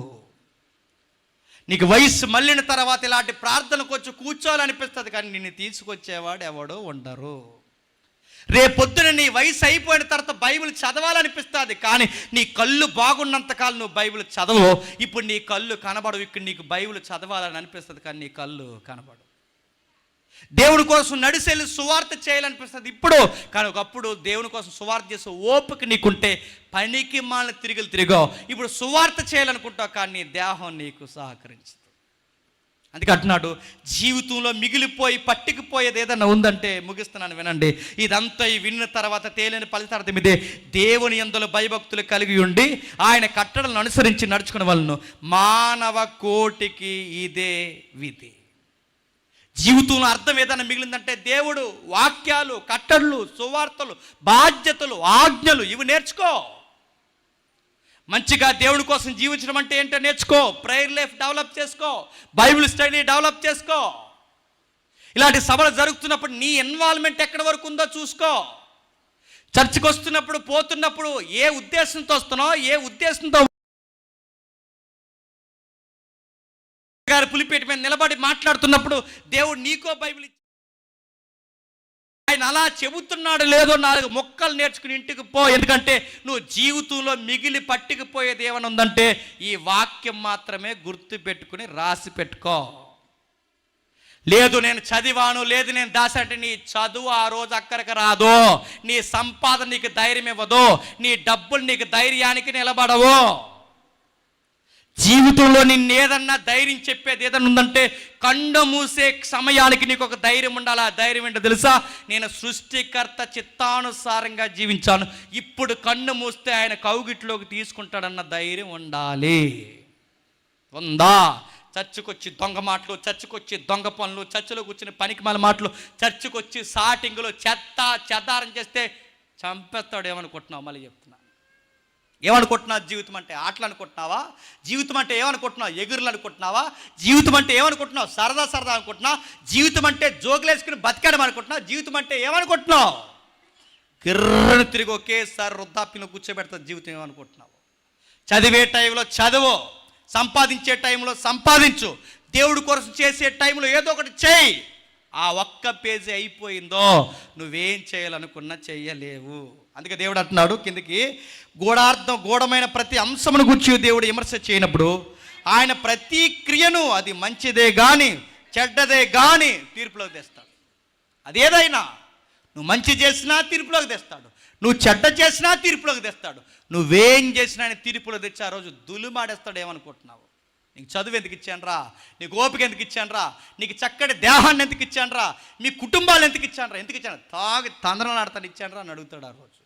Speaker 1: నీకు వయసు మళ్ళిన తర్వాత ఇలాంటి ప్రార్థనకు వచ్చి కూర్చోవాలనిపిస్తుంది, కానీ నిన్ను తీసుకొచ్చేవాడు ఎవడో ఉండరు. రేపొద్దున నీ వయసు అయిపోయిన తర్వాత బైబిల్ చదవాలనిపిస్తుంది, కానీ నీ కళ్ళు బాగున్నంతకాలం నువ్వు బైబిల్ చదవవు. ఇప్పుడు నీ కళ్ళు కనబడవు, ఇక్కడ నీకు బైబిల్ చదవాలని అనిపిస్తుంది, కానీ నీ కళ్ళు కనబడవు. దేవుని కోసం నడిచెళ్ళి సువార్త చేయాలనిపిస్తుంది ఇప్పుడు, కానీ ఒకప్పుడు దేవుని కోసం సువార్త చేసే ఓపిక నీకుంటే పనికి మాలిన తిరిగావు. ఇప్పుడు సువార్త చేయాలనుకుంటావు, కానీ నీ దేహం నీకు సహకరించదు. అందుకే అంటున్నాడు, జీవితంలో మిగిలిపోయి పట్టుకుపోయేది ఏదన్నా ఉందంటే, ముగిస్తున్నాను వినండి, ఇదంతా విన్న తర్వాత తేలిన ఫలితార్థం ఇదే, దేవుని యందు భయభక్తులు కలిగి ఉండి ఆయన కట్టడలను అనుసరించి నడుచుకునే వాళ్ళను మానవ కోటికి ఇదే విధి. జీవితంలో అర్థం ఏదైనా మిగిలిందంటే దేవుడు వాక్యాలు, కట్టడలు, సువార్తలు, బాధ్యతలు, ఆజ్ఞలు ఇవి నేర్చుకో. మంచిగా దేవుడి కోసం జీవించడం అంటే ఏంటో నేర్చుకో. ప్రేయర్ లైఫ్ డెవలప్ చేసుకో, బైబిల్ స్టడీ డెవలప్ చేసుకో. ఇలాంటి సభలు జరుగుతున్నప్పుడు నీ ఇన్వాల్వ్మెంట్ ఎక్కడి వరకు ఉందో చూసుకో. చర్చికి వస్తున్నప్పుడు, పోతున్నప్పుడు ఏ ఉద్దేశంతో వస్తున్నావు, ఏ ఉద్దేశంతో గారు పులిపేట మీద నిలబడి మాట్లాడుతున్నప్పుడు దేవుడు నీకో బైబిల్ ఆయన అలా చెబుతున్నాడు లేదో 4 మొక్కలు నేర్చుకుని ఇంటికి పో. ఎందుకంటే నువ్వు జీవితంలో మిగిలి పట్టుకుపోయేది ఏమైనా ఉందంటే ఈ వాక్యం మాత్రమే గుర్తు పెట్టుకుని రాసి పెట్టుకో. లేదు నేను చదివాను, లేదు నేను దాసంటే నీ చదువు ఆ రోజు అక్కడికి రాదు, నీ సంపాదన నీకు ధైర్యం ఇవ్వదు, నీ డబ్బులు నీకు ధైర్యానికి నిలబడవు. జీవితంలో నిన్ను ఏదన్నా ధైర్యం చెప్పేది ఏదన్నా ఉందంటే కన్ను మూసే సమయానికి నీకు ఒక ధైర్యం ఉండాలి. ఆ ధైర్యం ఏంటో తెలుసా? నేను సృష్టికర్త చిత్తానుసారంగా జీవించాను, ఇప్పుడు కన్ను మూస్తే ఆయన కౌగిట్లోకి తీసుకుంటాడన్న ధైర్యం ఉండాలి. ఉందా? చర్చికొచ్చి దొంగ మాటలు, చర్చికొచ్చి దొంగ పనులు, చర్చిలో కూర్చుని పనికిమాల మాటలు, చర్చికొచ్చి సాటింగ్లో చెత్త చెదారం చేస్తే చంపేస్తాడు. ఏమనుకుంటున్నావు? మళ్ళీ చెప్తున్నా, ఏమనుకుంటున్నావు? జీవితం అంటే ఆటలు అనుకుంటున్నావా? జీవితం అంటే ఏమనుకుంటున్నావు? ఎగురులు అనుకుంటున్నావా? జీవితం అంటే ఏమనుకుంటున్నావు? సరదా అనుకుంటున్నావు? జీవితం అంటే జోకులేసుకుని బతికాడం అనుకుంటున్నావు? జీవితం అంటే ఏమనుకుంటున్నావు? గిర్రను తిరిగి ఒకేసారి వృద్ధాప్యంలో కూర్చోబెడతా జీవితం ఏమనుకుంటున్నావు? చదివే టైంలో చదువు, సంపాదించే టైంలో సంపాదించు, దేవుడి కోసం చేసే టైంలో ఏదో ఒకటి చేయి. ఆ ఒక్క పేజీ అయిపోయిందో నువ్వేం చేయాలనుకున్నా చెయ్యలేవు. అందుకే దేవుడు అంటున్నాడు కిందకి, గూఢమైన ప్రతి అంశమును గురించి దేవుడు విమర్శ చేయనప్పుడు ఆయన ప్రతి క్రియను అది మంచిదే కానీ చెడ్డదే కానీ తీర్పులోకి తెస్తాడు. అదేదైనా నువ్వు మంచి చేసినా తీర్పులోకి తెస్తాడు, నువ్వు చెడ్డ చేసినా తీర్పులోకి తెస్తాడు. నువ్వేం చేసినా ఆయన తీర్పులో తెచ్చి ఆ రోజు దులుమాడేస్తాడు. ఏమనుకుంటున్నావు? నీకు చదువు ఎందుకు ఇచ్చానరా? నీకు ఓపిక ఎందుకు ఇచ్చానరా? నీకు చక్కటి దేహాన్ని ఎందుకు ఇచ్చానరా? మీ కుటుంబాలు ఎందుకు ఇచ్చానరా? ఎందుకు ఇచ్చాను? తాగి తందరలాడతాను ఇచ్చానరా అని అడుగుతాడు ఆ రోజు.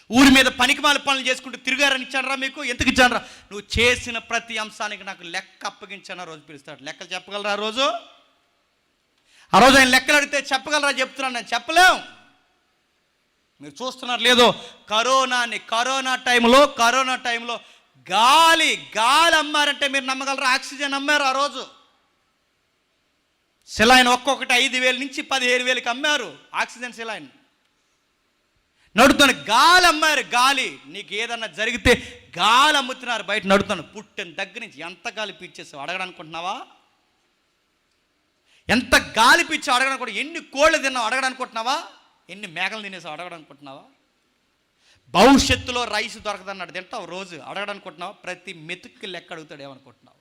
Speaker 1: ఊరి మీద పనికిమాల పనులు చేసుకుంటూ తిరిగారని ఇచ్చానరా మీకు? ఎందుకు ఇచ్చానరా? నువ్వు చేసిన ప్రతి అంశానికి నాకు లెక్క అప్పగించాను ఆ రోజు పిలుస్తాడు. లెక్కలు చెప్పగలరా ఆ రోజు? ఆ రోజు ఆయన లెక్కలు అడిగితే చెప్పగలరా? చెప్తున్నాను, నేను చెప్పలేం. మీరు చూస్తున్నారు లేదో, కరోనా టైంలో గాలి అమ్మారంటే మీరు నమ్మగలరా? ఆక్సిజన్ అమ్మారు ఆ రోజు. సిలైన్ ఒక్కొక్కటి 5,000 నుంచి 15,000కి అమ్మారు ఆక్సిజన్ సిలైన్. నడుతాను గాలి అమ్మారు. గాలి నీకు ఏదన్నా జరిగితే గాలి అమ్ముతున్నారు బయట. నడుతాను పుట్టిన దగ్గర నుంచి ఎంత గాలి పీల్చేసావు అడగడానుకుంటున్నావా? ఎంత గాలి పీల్చావు అడగడానికి? ఎన్ని కోళ్ళు తిన్నావు అడగడానుకుంటున్నావా? ఎన్ని మేకలు తినేసావు అడగడానుకుంటున్నావా? భవిష్యత్తులో రైస్ దొరకదన్నాడు, తింటావు రోజు అడగడానుకుంటున్నావా? ప్రతి మెతుక్కి లెక్క అడుగుతాడు. ఏమనుకుంటున్నావు?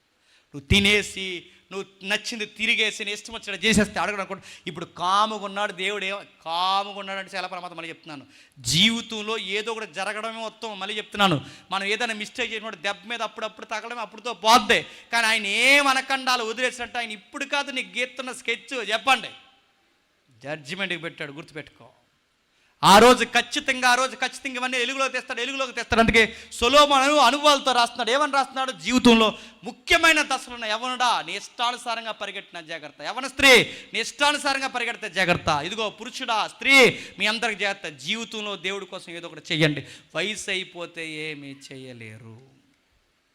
Speaker 1: నువ్వు తినేసి నువ్వు నచ్చింది తిరిగేసి నీ ఇష్టం వచ్చినట్టు చేసేస్తే అడగడం. ఇప్పుడు కాముగా ఉన్నాడు దేవుడు, కాముగా ఉన్నాడు అంటే చాలా ప్రమాదం. మళ్ళీ చెప్తున్నాను, జీవితంలో ఏదో ఒకటి జరగడమే ఉత్తమం. మళ్ళీ చెప్తున్నాను, మనం ఏదైనా మిస్టేక్ చేసినప్పుడు దెబ్బ మీద అప్పుడప్పుడు తగలమే, అప్పుడుతో పోద్దే. కానీ ఆయన ఏమనకండాలు వదిలేసినట్టు ఆయన ఇప్పుడు కాదు నీకు గీస్తున్న స్కెచ్ చెప్పండి జడ్జిమెంట్కి పెట్టాడు. గుర్తుపెట్టుకో, ఆ రోజు ఖచ్చితంగా ఇవన్నీ ఎలుగులోకి తెస్తాడు. అందుకే సొలొమోను అనుభవాలతో రాస్తున్నాడు. ఏమని రాస్తున్నాడు? జీవితంలో ముఖ్యమైన దశలు ఉన్న యవనుడా, నీ ఇష్టానుసారంగా పరిగెట్టిన జాగ్రత్త. యవన స్త్రీ, నీ ఇష్టానుసారంగా పరిగెడితే జాగ్రత్త. ఇదిగో పురుషుడా, స్త్రీ, మీ అందరికి జాగ్రత్త. జీవితంలో దేవుడి కోసం ఏదో ఒకటి చెయ్యండి. వయసు అయిపోతే ఏమీ చేయలేరు.